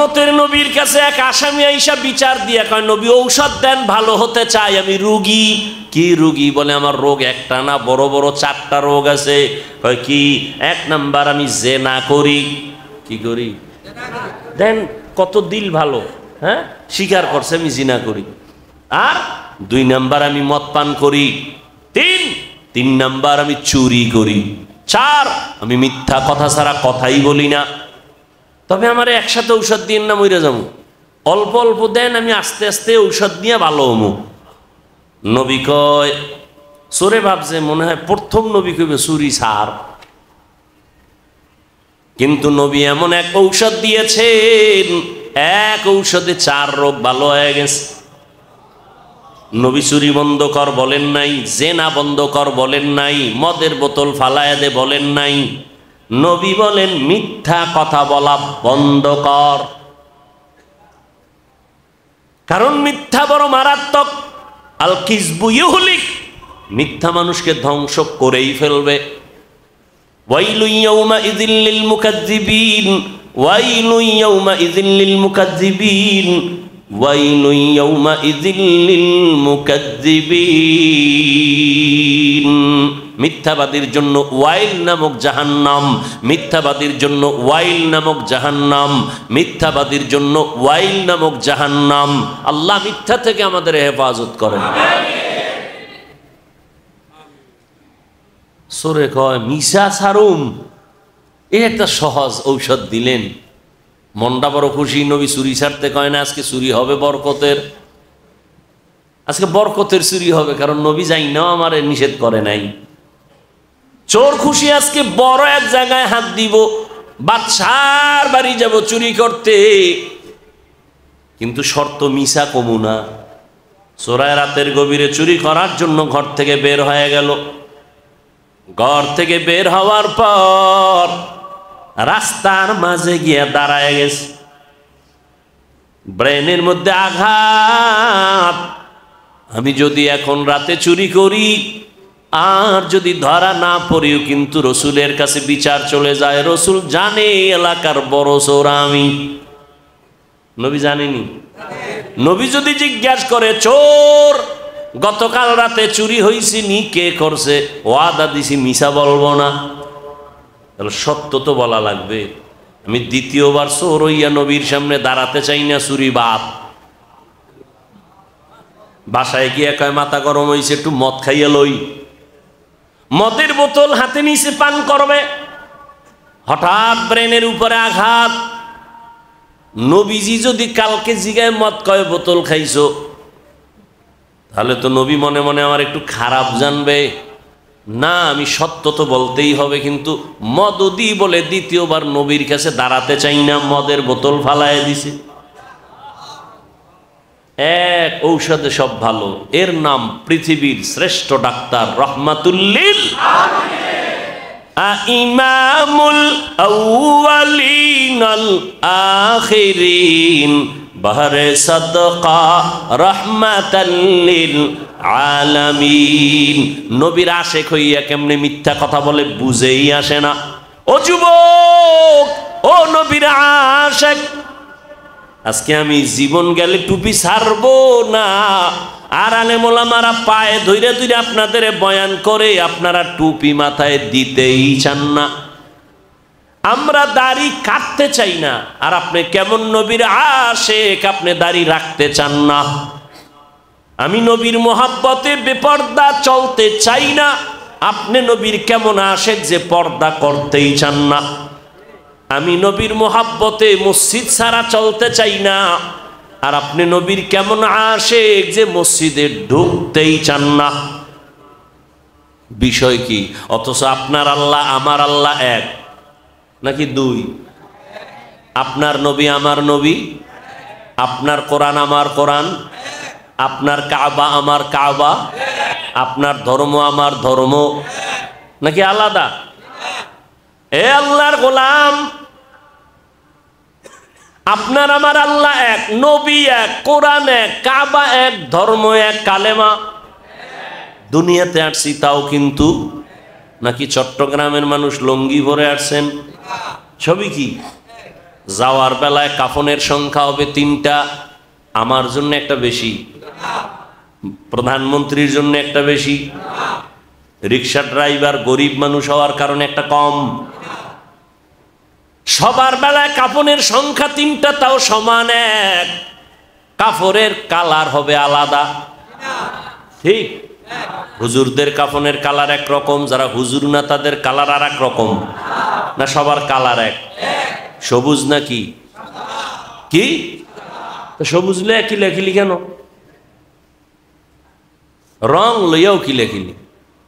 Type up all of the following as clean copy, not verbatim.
রহমতের নবীর কাছে এক আসামি আইসা বিচার দিয়ে কয়, নবী ঔষধ দেন, ভালো হতে চাই, আমি রুগী। কি রুগী? বলে আমার রোগ একটা না, বড় বড় 4টা রোগ আছে। কয় কি? 1 নাম্বার আমি জেনা করি। কি করি? দেন। কত দিল ভালো, হ্যাঁ, স্বীকার করছে আমি জিনা করি। আর 2 নাম্বার আমি মদ পান করি। 3 নাম্বার আমি চুরি করি। 4 আমি মিথ্যা কথা ছাড়া কথাই বলি না। তবে আমার একসাথে ঔষধ দিন না, মইরা যাবো। অল্প অল্প দেন, আমি আস্তে আস্তে ঔষধ নিয়ে ভালো হমু। নবী কয়, চোরে ভাবছে মনে হয় প্রথম নবী কইবে চুরি ছাড়, কিন্তু নবী এমন এক ঔষধ দিয়েছেন, এক ঔষধে 4 রোগ ভালো হয়ে গেছে। নবী চুরি বন্ধ কর বলেন নাই, জেনা বন্ধ কর বলেন নাই, মদের বোতল ফালায় দে বলেন নাই। নবী বলেন মিথ্যা কথা বলা বন্ধ কর, কারণ মিথ্যা বড় মারাত্মক। আল কিযবু ইউহলিক, মিথ্যা মানুষকে ধ্বংস করেই ফেলবে। ওয়াইলু ইয়াউমাইযিল লিল মুকাজ্জিবিন, ওয়াইলু ইয়াউমাইযিল লিল মুকাজ্জিবিন, ওয়াইলু ইয়াউমাইযিল লিল মুকাজ্জিবিন। মিথ্যাবাদীর জন্য ওয়াইল নামক জাহান্নাম, মিথ্যাবাদীর জন্য ওয়াইল নামক জাহান্নাম, মিথ্যাবাদীর জন্য ওয়াইল নামক জাহান্নাম। আল্লাহ মিথ্যা থেকে আমাদের হেফাজত করেন। সরে কয় মিশা ছাড়ুম, এই একটা সহজ ঔষধ দিলেন, মনটা বড় খুশি। নবী চুরি ছাড়তে কয় না, আজকে চুরি হবে বরকতের, আজকে বরকতের চুরি হবে, কারণ নবী যাই না আমার নিষেধ করে নাই। চোর খুশি, আজকে বড় এক জায়গায় হাত দিব, বাদশার বাড়ি যাব চুরি করতে, কিন্তু শর্ত মিশা কমু না। চোরায় রাতের গভীরে চুরি করার জন্য ঘর থেকে বের হয়ে গেল। ঘর থেকে বের হওয়ার পর রাস্তার মাঝে গিয়ে দাঁড়ায় গেছে, ব্রেনের মধ্যে আঘাত। আমি যদি এখন রাতে চুরি করি আর যদি ধরা না পড়িও, কিন্তু রসুলের কাছে বিচার চলে যায়। রসুল জানে এলাকার বড় চোর আমি। নবী জানেনি? নবী যদি জিজ্ঞাসা করে, চোর গতকাল রাতে চুরি হয়েছে নি, কে করছে? ওয়াদা দিছি মিশা বলবো না, তাহলে সত্য তো বলা লাগবে। আমি দ্বিতীয়বার চোর হইয়া নবীর সামনে দাঁড়াতে চাই না, চুরি বাদ। বাসায় গিয়ে কয় মাথা গরম হয়েছে, একটু মদ খাইয়া লই। মদের বোতল হাতে নিচে পান করবে, হঠাৎ ব্রেনের উপরে আঘাত। নবীজি যদি কালকে জিগায় মদ কয় বোতল খাইছো, তাহলে তো নবী মনে মনে আমার একটু খারাপ জানবে। না, আমি সত্য তো বলতেই হবে, কিন্তু মদদি বলে দ্বিতীয়বার নবীর কাছে দাঁড়াতে চাই না, মদের বোতল ফালায় দিছে। এক ঔষধে সব ভালো, এর নাম পৃথিবীর শ্রেষ্ঠ ডাক্তার রহমাতুল্লিল ইমামুল আউয়ালিন আল আখিরিন বাহরে সাদকা রাহমাতাল লিল আলামিন। নবীর আশেক হইয়া কেমনে মিথ্যা কথা বলে বুঝেই আসে না। ও যুবক, ও নবীর আশেক, আজকে আমি জীবন গেলে টুপি ছাড়বো না। আর আলেম ওলামারা পায়ে ধইরে ধইরে আপনাদের বয়ান করে, আপনারা টুপি মাথায় দিতেই চান না। আমরা দাড়ি কাটতে চাই না, আর আপনি কেমন নবীর আশেক, আপনি দাড়ি রাখতে চান না। আমি নবীর মোহাব্বতে বেপর্দা চলতে চাই না, আপনি নবীর কেমন আশেক যে পর্দা করতেই চান না। আমি নবীর মোহাব্বতে মসজিদ ছাড়া চলতে চাই না, আর আপনি নবীর কেমন আশেক যে মসজিদে ঢুকতেই চান না। বিষয় কি? অথচ আপনার আল্লাহ আমার আল্লাহ এক নাকি দুই? আপনার নবী আমার নবী, আপনার কোরআন আমার কোরআন, আপনার কাবা আমার কাবা, আপনার ধর্ম আমার ধর্ম, নাকি আলাদা? এ আল্লাহর গোলাম, আপনার আমার আল্লাহ এক, নবী এক, কোরআন এক, কাবা এক, ধর্ম এক, কালেমা। দুনিয়াতে আসছি তাও কিন্তু, নাকি চট্টগ্রামের মানুষ লঙ্গি ভরে আসছেন? ছবি কি? যাওয়ার বেলায় কাফনের সংখ্যা হবে 3টা, আমার জন্য একটা বেশি, প্রধানমন্ত্রীর জন্য একটা বেশি, রিক্সা ড্রাইভার গরিব মানুষ হওয়ার কারণে একটা কম। সবার বেলায় কাফনের সংখ্যা 3টা, তাও সমান এক। কাফনের কালার হবে আলাদা, ঠিক? হুজুরদের কাফনের কালার এক রকম, যারা হুজুর না তাদের কালার আর এক রকম, না সবার কালার এক? সবুজ নাকি কি? সবুজ লইয়া কি লেখিলি কেন? রং লইয়াও কি লেখিলি?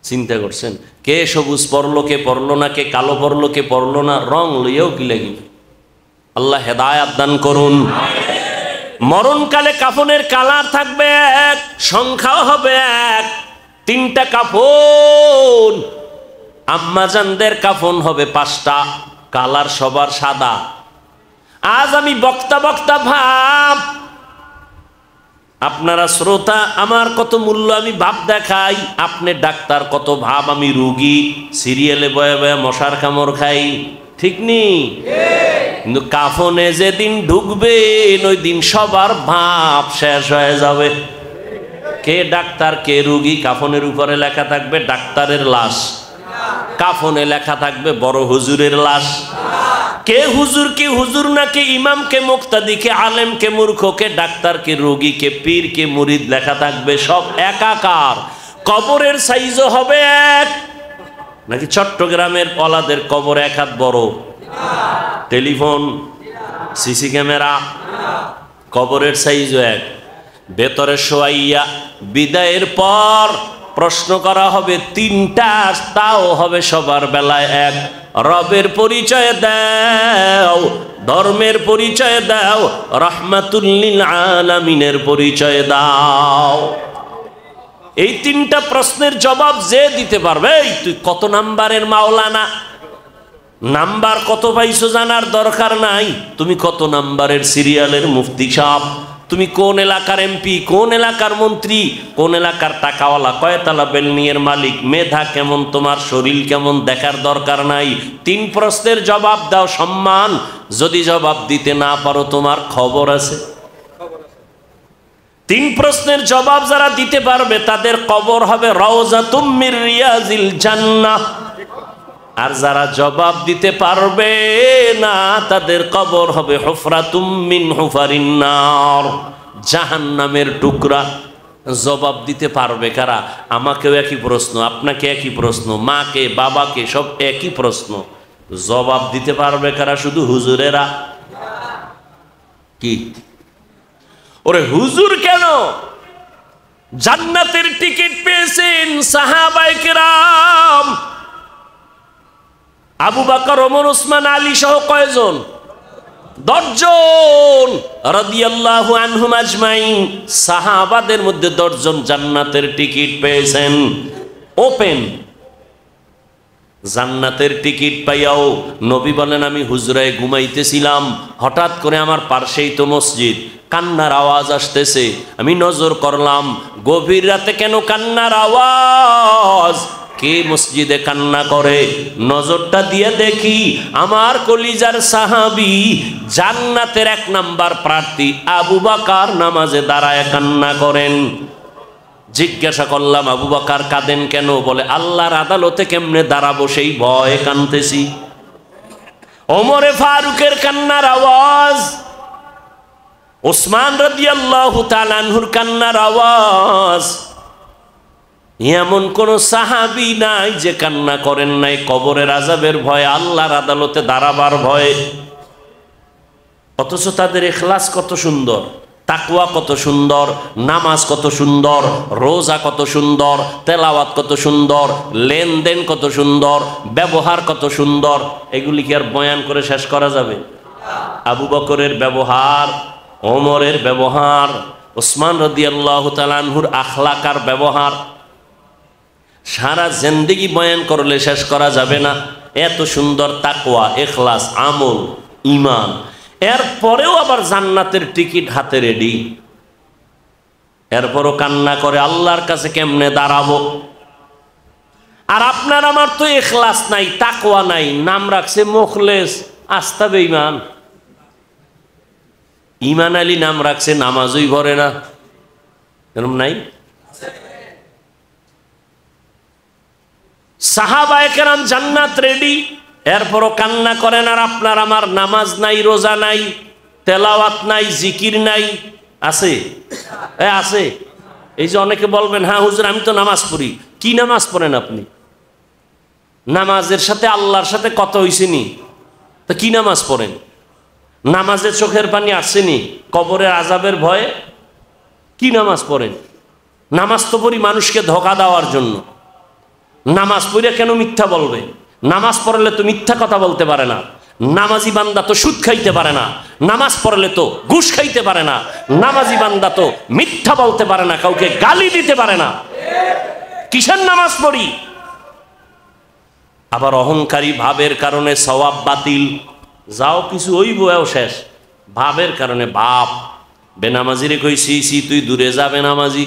চিন্তা করছেন? কে সবুজ পড়লো, কে পড়লো না, কে কালো পড়লো, কে পড়লো না, রং লইয়াও কি লেখিলি? আল্লাহ হেদায়াত দান করুন। মরণকালে কাফনের কালার থাকবে এক, সংখ্যাও হবে এক, 3টা কাফন। আম্মাজানদের কাফন হবে 5টা, কালার সবার সাদা। আজ আমি বক্তা ভাব, আপনারা শ্রোতা, আমার কত মূল্য আমি ভাব দেখাই, আপনি ডাক্তার কত ভাব আমি রুগী, সিরিয়ালে বয়ে বয়ে মশার কামড় খাই, ঠিক নি? কিন্তু কাফনে যেদিন ঢুকবেন ওই দিন সবার ভাব শেষ হয়ে যাবে। কে ডাক্তার কে রুগী, কাফনের উপরে লেখা থাকবে ডাক্তারের লাশ, কাফনে লেখা থাকবে বড় হুজুরের লাশ। কে হুজুর কে হুজুর না, কে ইমাম কে মুক্তাদি, কে আলেম কে মূর্খ, কে ডাক্তার কে রোগী, কে পীর কে মুরিদ লেখা থাকবে সব একাকার। কবরের সাইজও হবে এক। নাকি চট্টগ্রামের পলাদের কবর 1 হাত বড়? টেলিফোন, সিসি ক্যামেরা, কবরের সাইজও এক। ভেতরে শোয়াইয়া বিদায়ের পর প্রশ্ন করা হবে 3টা, তাও হবে সবার বেলায় এক। রবের পরিচয় দাও, ধর্মের পরিচয় দাও, রাহমাতুল লিল আলামিনের পরিচয় দাও। এই 3টা প্রশ্নের জবাব যে দিতে পারবে, তুই কত নাম্বারের মাওলানা, নাম্বার কত পাইছো জানার দরকার নাই, তুমি কত নাম্বারের সিরিয়ালের মুফতি সাহেব, তুমি কোন এলাকার এমপি, কোন এলাকার মন্ত্রী, কোন এলাকার টাকাওয়ালা, কয়তলা বিল্ডিংয়ের মালিক, মেধা কেমন, তোমার শরীর কেমন দেখার দরকার নাই। 3 প্রশ্নের জবাব দাও, সম্মান। যদি জবাব দিতে না পারো তোমার খবর আছে। 3 প্রশ্নের জবাব যারা দিতে পারবে তাদের কবর হবে রাউযাতুম মির রিয়াজিল জান্নাহ। আর যারা জবাব দিতে পারবে না তাদের কবর হবে হুফরাতুম মিন হুফারিন নার, জাহান্নামের টুকরা। জবাব দিতে পারবে কারা? আমাকেও একই প্রশ্ন, আপনাকে একই প্রশ্ন, মাকে বাবাকে সব একই প্রশ্ন। জবাব দিতে পারবে কারা? শুধু হুজুরেরা। কি ওরে হুজুর কেন? জান্নাতের টিকিট পেয়েছেন সাহাবায়ে কেরাম, আবু বকর, ওমর, ওসমান, আলী সহ কয়জন? 10 জন রাদিয়াল্লাহু আনহুম আজমাইন। সাহাবাদের মধ্যে 10 জন জান্নাতের টিকিট পেয়েছেন, ওপেন। জান্নাতের টিকিট পাইয়াও নবী বলেন, আমি হুজরায় ঘুমাইতেছিলাম, হঠাৎ করে আমার পাশেই তো মসজিদ, কান্নার আওয়াজ আসতেছে। আমি নজর করলাম, গভীর রাতে কেন কান্নার আওয়াজ, কে মসজিদে কান্না করে? নজরটা দিয়ে দেখি আমার কলিজার সাহাবী, জান্নাতের 1 নাম্বার প্রার্থী আবু বকর নামাজে দাঁড়ায় কান্না করেন। জিজ্ঞাসা করলাম, আবু বকর কাঁদেন কেন? বলে, আল্লাহর আদালতে কেমনে দাঁড়াবো সেই ভয়ে কাঁদতেছি। ওমরে ফারুকের কান্নার আওয়াজ, ওসমান রাদিয়াল্লাহু তাআলা আনহুর কান্নার আওয়াজ। এমন কোন সাহাবী নাই যে কান্না করেন নাই কবরের আযাবের ভয়ে, আল্লাহর আদালতে দাঁড়াবার ভয়ে। অথচ তাদের ইখলাস কত সুন্দর, তাকওয়া কত সুন্দর, নামাজ কত সুন্দর, রোজা কত সুন্দর, তেলাওয়াত কত সুন্দর, লেনদেন কত সুন্দর, ব্যবহার কত সুন্দর। এগুলি কি আর বয়ান করে শেষ করা যাবে? আবু বকরের ব্যবহার, ওমরের ব্যবহার, ওসমান রাদিয়াল্লাহু তাআলা আনহুর আখলাক আর ব্যবহার, সারা জিন্দেগি বয়ান করলে শেষ করা যাবে না। এত সুন্দর তাকওয়া, ইখলাস, আমল, ঈমান। এরপরেও আবার জান্নাতের টিকিট হাতে রেডি, এরপরও কান্না করে আল্লাহর কাছে কেমনে দাঁড়াবো। আর আপনার আমার তো ইখলাস নাই, তাকওয়া নাই, নাম রাখছে মুখলেস, আস্থা বেঈমান। ইমান আলী নাম রাখছে, নামাজই পড়ে না, এরকম নাই? সাহাবায়ে কেরাম জান্নাত রেডি, এরপরও কান্না করেন। আর আপনার আমার নামাজ নাই, রোজা নাই, তেলাওয়াত নাই, জিকির নাই, আছে? আছে। এই যে অনেকে বলবেন, হ্যাঁ হুজুর আমি তো নামাজ পড়ি। কি নামাজ পড়েন আপনি? নামাজের সাথে আল্লাহর সাথে কত হইছেনি? তা কি নামাজ পড়েন? নামাজে চোখের পানি আসছেনি? কবরের আযাবের ভয়ে কি নামাজ পড়েন? নামাজ তো পড়ি মানুষকে ধোঁকা দেওয়ার জন্য। নামাজ পড়ে কেন মিথ্যা বলবে? নামাজ পড়লে তো মিথ্যা কথা বলতে পারে না। নামাজি বান্দা তো সুদ খাইতে পারে না। নামাজ পড়লে তো ঘুষ খাইতে পারে না। নামাজি বান্দা তো মিথ্যা বলতে পারে না, কাউকে গালি দিতে পারে না। কিসের নামাজ পড়ি? আবার অহংকারী ভাবের কারণে সওয়াব বাতিল, যাও কিছু হইব এও শেষ। ভাবের কারণে বাপ বেনামাজিরে কইছি তুই দূরে যা বেনামাজি।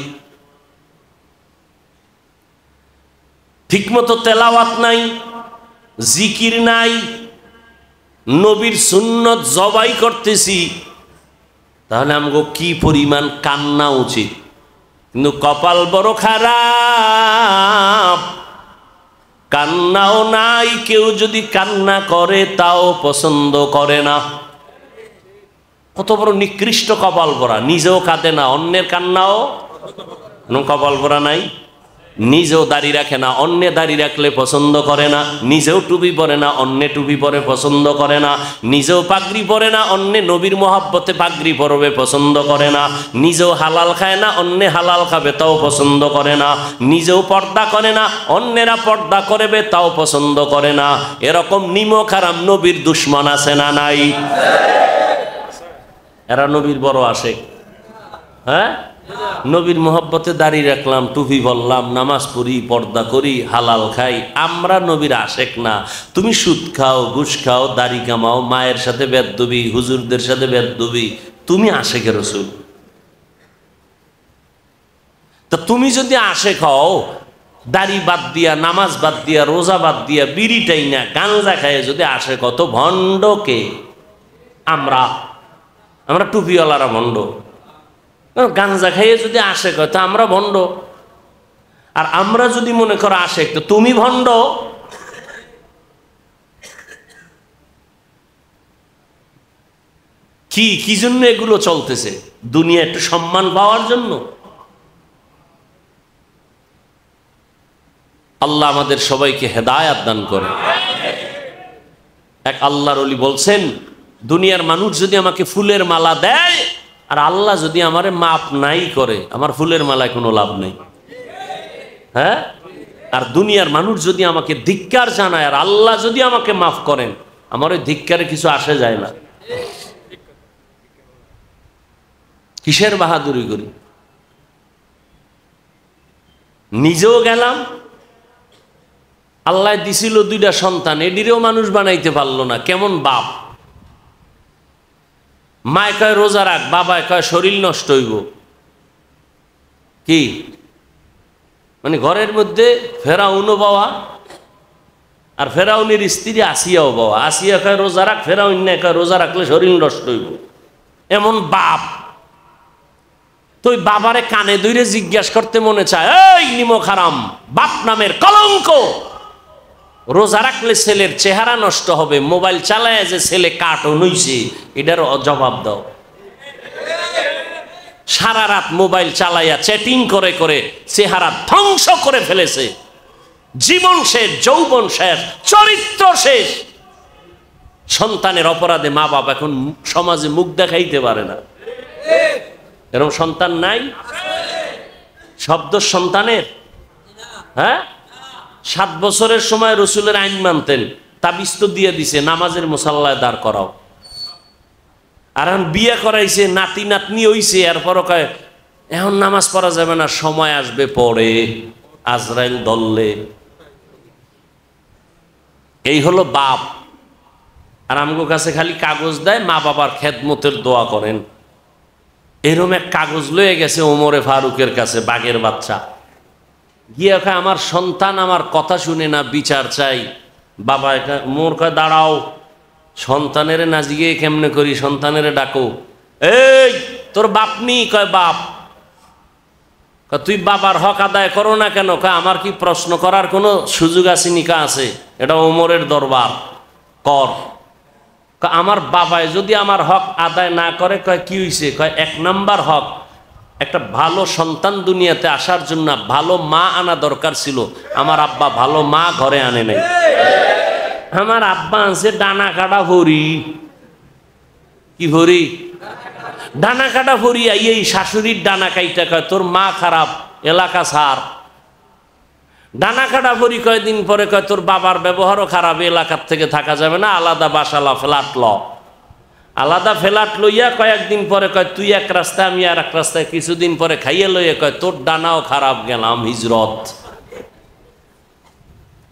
ঠিকমতো তেলাওয়াত নাই, জিকির নাই, নবীর সুন্নত জবাই করতেছি, তাহলে আমগো কি পরিমাণ কান্না উচিত। কিন্তু কপাল বড় খারাপ, কান্নাও নাই। কেউ যদি কান্না করে তাও পছন্দ করে না। কত বড় নিকৃষ্ট কপাল ভরা, নিজেও কাঁদে না, অন্যের কান্নাও। কপাল ভরা নাই, নিজেও দাড়ি রাখে না, অন্যে দাড়ি রাখলে পছন্দ করে না। নিজেও টুপি পরে না, অন্যে টুপি পরে পছন্দ করে না। নিজেও পাগড়ি পরে না, অন্যে নবীর মহব্বতে পাগড়ি পরবে পছন্দ করে না। নিজেও হালাল খায় না, অন্যে হালাল খাবে তাও পছন্দ করে না। নিজেও পর্দা করে না, অন্যেরা পর্দা করবে তাও পছন্দ করে না। এরকম নিমক হারাম নবীর দুশ্মন আছে না নাই? এরা নবীর বড় আশেক। হ্যাঁ, নবীর মহব্বতে দাঁড়িয়ে রাখলাম, টুপি বললাম, নামাজ পড়ি, পর্দা করি, হালাল খাই, আমরা নবীর আশেক না। তুমি সুদ খাও, ঘুষ খাও, দাড়ি কামাও, মায়ের সাথে বেদবি, হুজুরদের সাথে বেদবি, তুমি আশেকে রসুল। তা তুমি যদি আশেক হও, দাড়ি বাদ দিয়া, নামাজ বাদ দিয়া, রোজা বাদ দিয়া, বিড়িটাই না, গাঞ্জা খায় যদি আশেক হতো, ভণ্ডকে আমরা টুপিওয়ালারা ভণ্ড। গাঞ্জা খাইয়ে যদি আশেক হয় তো আমরা ভণ্ড। আর আমরা যদি মনে করো আশেক, তো তুমি ভণ্ড। কি জন্য এগুলো চলতেছে? দুনিয়া একটু সম্মান পাওয়ার জন্য। আল্লাহ আমাদের সবাইকে হেদায়াত দান করে। এক আল্লাহর ওলি বলছেন, দুনিয়ার মানুষ যদি আমাকে ফুলের মালা দেয় আর আল্লাহ যদি আমারে মাপ নাই করে, আমার ফুলের মালায় কোনো লাভ নেই। হ্যাঁ, আর দুনিয়ার মানুষ যদি আমাকে ধিক্কার জানায় আর আল্লাহ যদি আমাকে মাফ করেন, আমার ওই ধিক্কারে কিছু আসে যায় না। কিসের বাহাদুরি করি? নিজেও গেলাম, আল্লাহ দিছিল দুইটা সন্তান, এডিরেও মানুষ বানাইতে পারলো না। কেমন বাপ! মায় কয় রোজা রাখ, বাবায় কয় শরীর নষ্ট হইব। কি মানে ঘরের মধ্যে ফেরাউনও বাবা, আর ফেরাউনের স্ত্রী আসিয়াও বাবা। আসিয়া কয় রোজা রাখ, ফেরাউন না কয় রোজা রাখলে শরীর নষ্ট হইব। এমন বাপ। তো ওই বাবারে কানে ধরে জিজ্ঞাসা করতে মনে চায়, এই নিমক হারাম বাপ নামের কলঙ্ক, রোজা রাখলে ছেলের চেহারা নষ্ট হবে, মোবাইল চালায় যে ছেলে কার্টুন হইছে, এটার জবাব দাও। সারা রাত মোবাইল চালাইয়া চ্যাটিং করে করে চেহারা ধ্বংস করে ফেলেছে। জীবন শেষ, যৌবন শেষ, চরিত্র শেষ। সন্তানের অপরাধে মা বাবা এখন সমাজে মুখ দেখাইতে পারে না। এরকম সন্তান নাই? শব্দ সন্তানের। হ্যাঁ, 7 বছরের সময় রসুলের আইন মানতেন, তাবিজ তো দিয়ে দিছে নামাজের মুসাল্লায় দাঁড় করাও। আর এখন বিয়ে করাইছে, নাতি নাতনি হইছে, এরপরও কয় এখন নামাজ পড়া যাবে না, সময় আসবে পরে, আজরাইল দললে। এই হলো বাপ। আর আমগো কাছে খালি কাগজ দেয়, মা বাবার খেদমতের দোয়া করেন। এরকম এক কাগজ লয়ে গেছে ওমরে ফারুকের কাছে, বাঘের বাচ্চা গিয়ে কয় আমার সন্তান আমার কথা শুনে না, বিচার চাই। বাবা মোর কয় দাঁড়াও, সন্তানের না জিগে কেমনে করি, সন্তানের ডাকো। এই তোর বাপ নি? কয় বাপ। তুই বাবার হক আদায় করো না কেন? কয় আমার কি প্রশ্ন করার কোনো সুযোগ আছে নিকা আছে? এটা ওমরের দরবার, কর। আমার বাবায় যদি আমার হক আদায় না করে, কয় কি হয়েছে? কয় এক নাম্বার হক, একটা ভালো সন্তান দুনিয়াতে আসার জন্য ভালো মা আনা দরকার ছিল, আমার আব্বা ভালো মা ঘরে আনে নাই। আমার আব্বা আনছে ডানা কাটা ভরি। কি ভরি? ডানা কাটা ভরি। এই শাশুড়ির ডানা কাইটা কয় তোর মা খারাপ, এলাকা ছাড়। ডানা কাটা ভরি। কয়দিন পরে কয় তোর বাবার ব্যবহারও খারাপ, এলাকার থেকে থাকা যাবে না, আলাদা বাসালা ফ্ল্যাট ল। আলাদা ফ্ল্যাট লইয়া কয়েকদিন পরে কয় তুই এক রাস্তায় আমি আর এক রাস্তায়। কিছুদিন পরে খাইয়ে লইয়া কয় তোর ডানাও খারাপ, গেলাম হিজরত।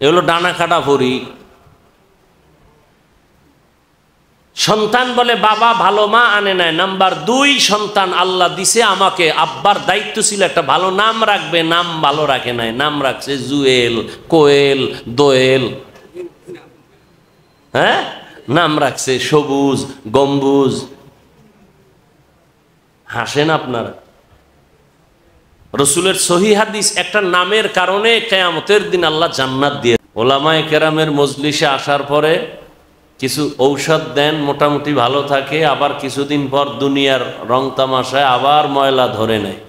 এগুলো ডানা কাটা ভরি। সন্তান বলে বাবা ভালো মা আনে নাই। নাম্বার 2, সন্তান আল্লাহ দিছে আমাকে, আব্বার দায়িত্ব ছিল একটা ভালো নাম রাখবে, নাম ভালো রাখে নাই, নাম রাখছে জুয়েল, কোয়েল, দোয়েল। হ্যাঁ, নাম রাখছে সবুজ, গম্বুজ। হাসেন আপনারা। রসুলের সহি হাদিস, একটা নামের কারণে কিয়ামতের দিন আল্লাহ জান্নাত দিয়ে। ওলামায়ে কেরামের মজলিসে আসার পরে কিছু ঔষধ দেন, মোটামুটি ভালো থাকে, আবার কিছুদিন পর দুনিয়ার রং তামাশায় আবার ময়লা ধরে নেয়।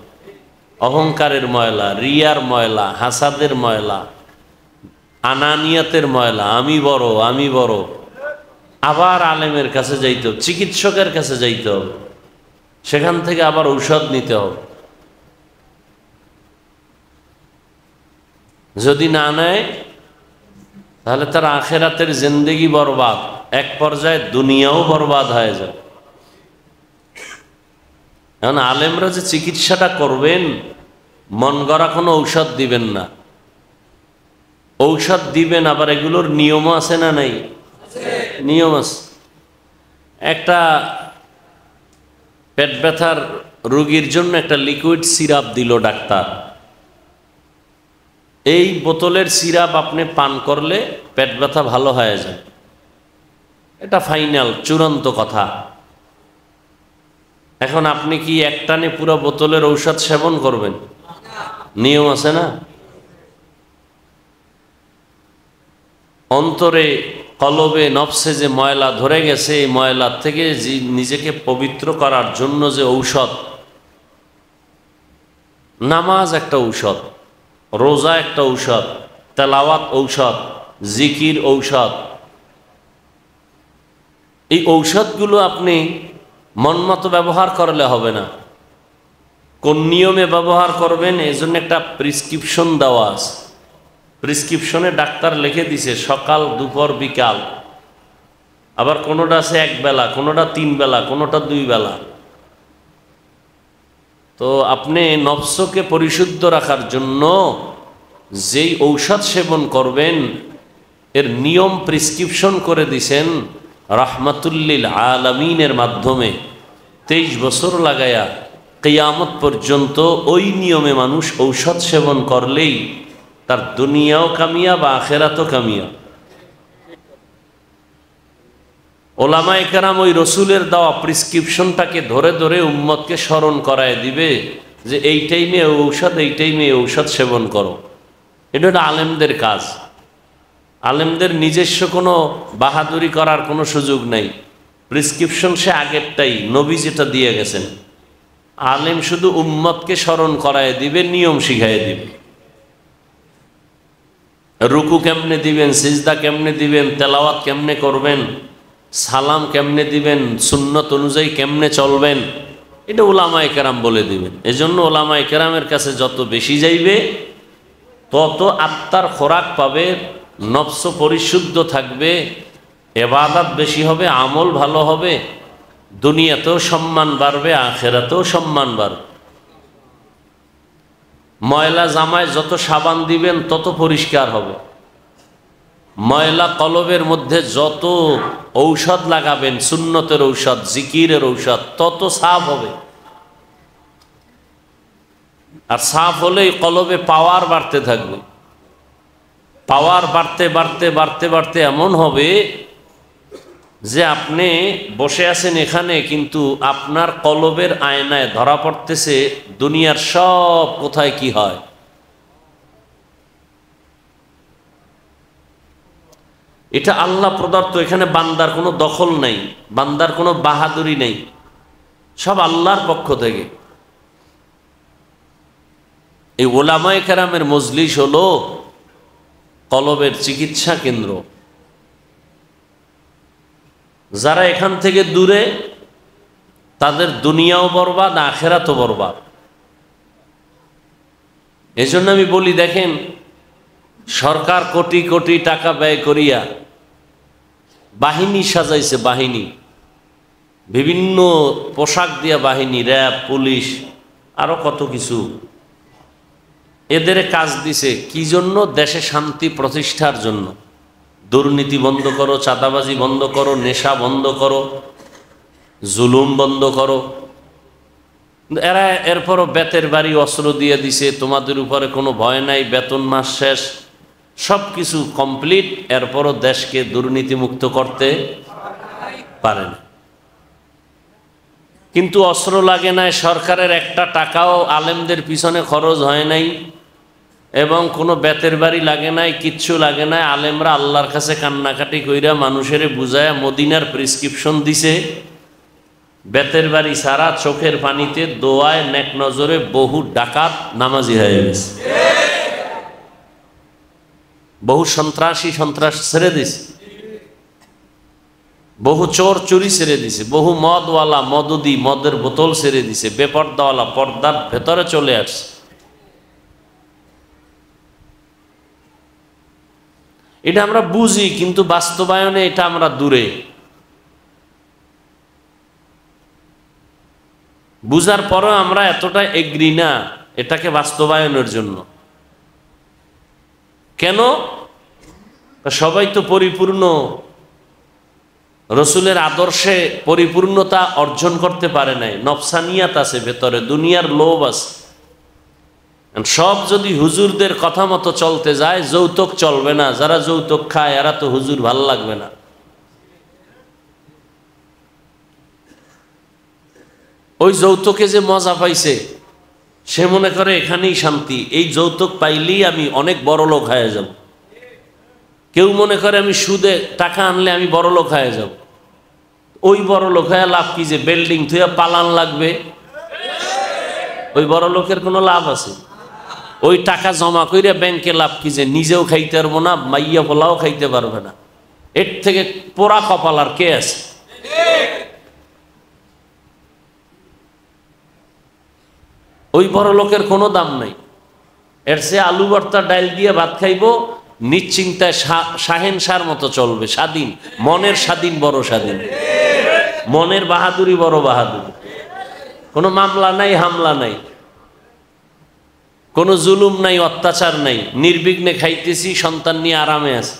অহংকারের ময়লা, রিয়ার ময়লা, হাসাদের ময়লা, আনানিয়াতের ময়লা, আমি বড় আমি বড়। আবার আলেমের কাছে যাইতে হবে, চিকিৎসকের কাছে যাইতে হবে, সেখান থেকে আবার ঔষধ নিতে হবে। যদি না নেয় তাহলে তার আখেরাতের জিন্দেগি বরবাদ, এক পর্যায়ে দুনিয়াও বরবাদ হয়ে যায়। এখন আলেমরা যে চিকিৎসাটা করবেন, মন গড়া কোনো ঔষধ দিবেন না। ঔষধ দিবেন, আবার এগুলোর নিয়মও আছে না নাই? নিয়ম আছে। একটা পেট ব্যথার রোগীর জন্য একটা লিকুইড সিরাপ দিল ডাক্তার। এই বোতলের সিরাপ আপনি পান করলে পেট ব্যথা ভালো হয়ে যায়। এটা ফাইনাল, চূড়ান্ত কথা। এখন আপনি কি একটানে পুরো বোতলের ঔষধ সেবন করবেন? নিয়ম আছে না? অন্তরে, কলবে, নফসে যে ময়লা ধরে গেছে, এই ময়লা থেকে নিজেকে পবিত্র করার জন্য যে ঔষধ, নামাজ একটা ঔষধ, রোজা একটা ঔষধ, তেলাওয়াত ঔষধ, জিকির ঔষধ। এই ঔষধগুলো আপনি মনমতো ব্যবহার করলে হবে না। কোন নিয়মে ব্যবহার করবেন এই জন্য একটা প্রেসক্রিপশন দেওয়া আছে। প্রেসক্রিপশনে ডাক্তার লিখে দিছে সকাল, দুপুর, বিকাল। আবার কোনোটা আছে এক বেলা, কোনোটা 3 বেলা, কোনোটা 2 বেলা। তো আপনি নফসকে পরিশুদ্ধ রাখার জন্য যেই ঔষধ সেবন করবেন, এর নিয়ম প্রেসক্রিপশন করে দিছেন রাহমাতুল্লিল আলামিনের মাধ্যমে। 23 বছর লাগায়া কিয়ামত পর্যন্ত ওই নিয়মে মানুষ ঔষধ সেবন করলেই তার দুনিয়াও কামিয়াব, আখেরাতও কামিয়াব। ওলামায়ে কেরাম ওই রসুলের দেওয়া প্রেসক্রিপশনটাকে ধরে ধরে উম্মতকে স্মরণ করায় দিবে যে এই টাইমে ঔষধ, এই টাইমে ঔষধ সেবন করো। এটা হলো আলেমদের কাজ। আলেমদের নিজস্ব কোনো বাহাদুরি করার কোনো সুযোগ নেই। প্রেসক্রিপশন সে আগেরটাই, নবী যেটা দিয়ে গেছেন। আলেম শুধু উম্মতকে স্মরণ করায় দিবে, নিয়ম শিখাইয়ে দিবে। রুকু কেমনে দিবেন, সিজদা কেমনে দিবেন, তেলাওয়াত কেমনে করবেন, সালাম কেমনে দিবেন, সুন্নত অনুযায়ী কেমনে চলবেন, এটা ওলামায়ে কেরাম বলে দিবেন। এজন্য ওলামায়ে কেরামের কাছে যত বেশি যাইবে তত আত্মার খোরাক পাবে, নফস পরিশুদ্ধ থাকবে, ইবাদত বেশি হবে, আমল ভালো হবে, দুনিয়াতেও সম্মান বাড়বে, আখেরাতেও সম্মান বাড়বে। ময়লা জামায় যত সাবান দিবেন তত পরিষ্কার হবে। ময়লা কলবের মধ্যে যত ঔষধ লাগাবেন, সুন্নতের ঔষধ, জিকিরের ঔষধ, তত সাফ হবে। আর সাফ হলেই কলবে পাওয়ার বাড়তে থাকবে। পাওয়ার বাড়তে বাড়তে বাড়তে বাড়তে এমন হবে যে আপনি বসে আছেন এখানে, কিন্তু আপনার কলবের আয়নায় ধরা পড়তেছে দুনিয়ার সব কোথায় কি হয়। এটা আল্লাহ প্রদত্ত, এখানে বান্দার কোনো দখল নাই, বান্দার কোনো বাহাদুরি নেই, সব আল্লাহর পক্ষ থেকে। এই ওলামায়ে কেরামের মজলিস হলো কলবের চিকিৎসা কেন্দ্র। যারা এখান থেকে দূরে, তাদের দুনিয়াও বরবাদ, আখেরাতও বরবাদ। এজন্য আমি বলি, দেখেন, সরকার কোটি কোটি টাকা ব্যয় করিয়া বাহিনী সাজাইছে, বাহিনী, বিভিন্ন পোশাক দিয়া বাহিনী, র্যাব, পুলিশ, আরো কত কিছু। এদের কাজ দিছে কি জন্য? দেশে শান্তি প্রতিষ্ঠার জন্য। দুর্নীতি বন্ধ করো, চাঁদাবাজি বন্ধ করো, নেশা বন্ধ করো, জুলুম বন্ধ করো। এরা এরপরও বেতের বাড়ি অস্ত্র দিয়ে দিছে, তোমাদের উপরে কোনো ভয় নাই, বেতন মাস শেষ, সব কিছু কমপ্লিট, এরপরও দেশকে দুর্নীতিমুক্ত করতে পারেন। কিন্তু অস্ত্র লাগে নাই, সরকারের একটা টাকাও আলেমদের পিছনে খরচ হয় নাই, এবং কোনো বেতের বাড়ি লাগে নাই, কিচ্ছু লাগে নাই। আলেমরা আল্লাহর কাছে কান্নাকাটি কইরা মানুষের বুঝায়া মদিনার প্রেসক্রিপশন দিছে। বেতের বাড়ি সারা চোখের পানিতে, দোয়ায়, নেক নজরে বহু ডাকাত নামাজি হয়ে গেছে, বহু সন্ত্রাস ছেড়ে দিছে, বহু চোর চুরি ছেড়ে দিছে, বহু মদওয়ালা মদদি মদের বোতল ছেড়ে দিছে, বেপর্দাওয়ালা পর্দার ভেতরে চলে আসছে। এটা আমরা বুঝি, কিন্তু বাস্তবায়নে এটা আমরা দূরে। বুঝার পরেও আমরা এতটা এগ্রি না এটাকে বাস্তবায়নের জন্য। কেন? সবাই তো পরিপূর্ণ রসুলের আদর্শে পরিপূর্ণতা অর্জন করতে পারে নাই, নফসানিয়াত আছে ভেতরে, দুনিয়ার লোভ আছে। সব যদি হুজুরদের কথা মতো চলতে যায়, যৌতুক চলবে না। যারা যৌতুক খায় এরা তো হুজুর ভাল লাগবে না। ওই যৌতুকে যে মজা পাইছে, সে মনে করে এখানেই শান্তি, এই যৌতুক পাইলেই আমি অনেক বড় লোক হয়ে যাব। কেউ মনে করে আমি সুদে টাকা আনলে আমি বড় লোক হয়ে যাব। ওই বড় লোক হয়ে লাভ কি? যে বিল্ডিং থুয়ে পালান লাগবে, ওই বড় লোকের কোনো লাভ আছে? ওই টাকা জমা করে ব্যাংকে লাভ কি? যে নিজেও খাইতে পারবো না, মাইয়া পোলাও খাইতে পারবে না। এর থেকে পোড়া কপাল আর কে আছে? ওই বড় লোকের কোনো দাম নাই। এর চেয়ে আলু ভর্তা ডাইল দিয়ে ভাত খাইবো, নিশ্চিন্তায় শাহেন শাহর মতো চলবে, স্বাধীন, মনের স্বাধীন, বড় স্বাধীন, মনের বাহাদুরি বড় বাহাদুরি। কোনো মামলা নাই, হামলা নাই, কোনো জুলুম নাই, অত্যাচার নাই, নির্বিঘ্নে খাইতেছি, সন্তান নিয়ে আরামে আছে।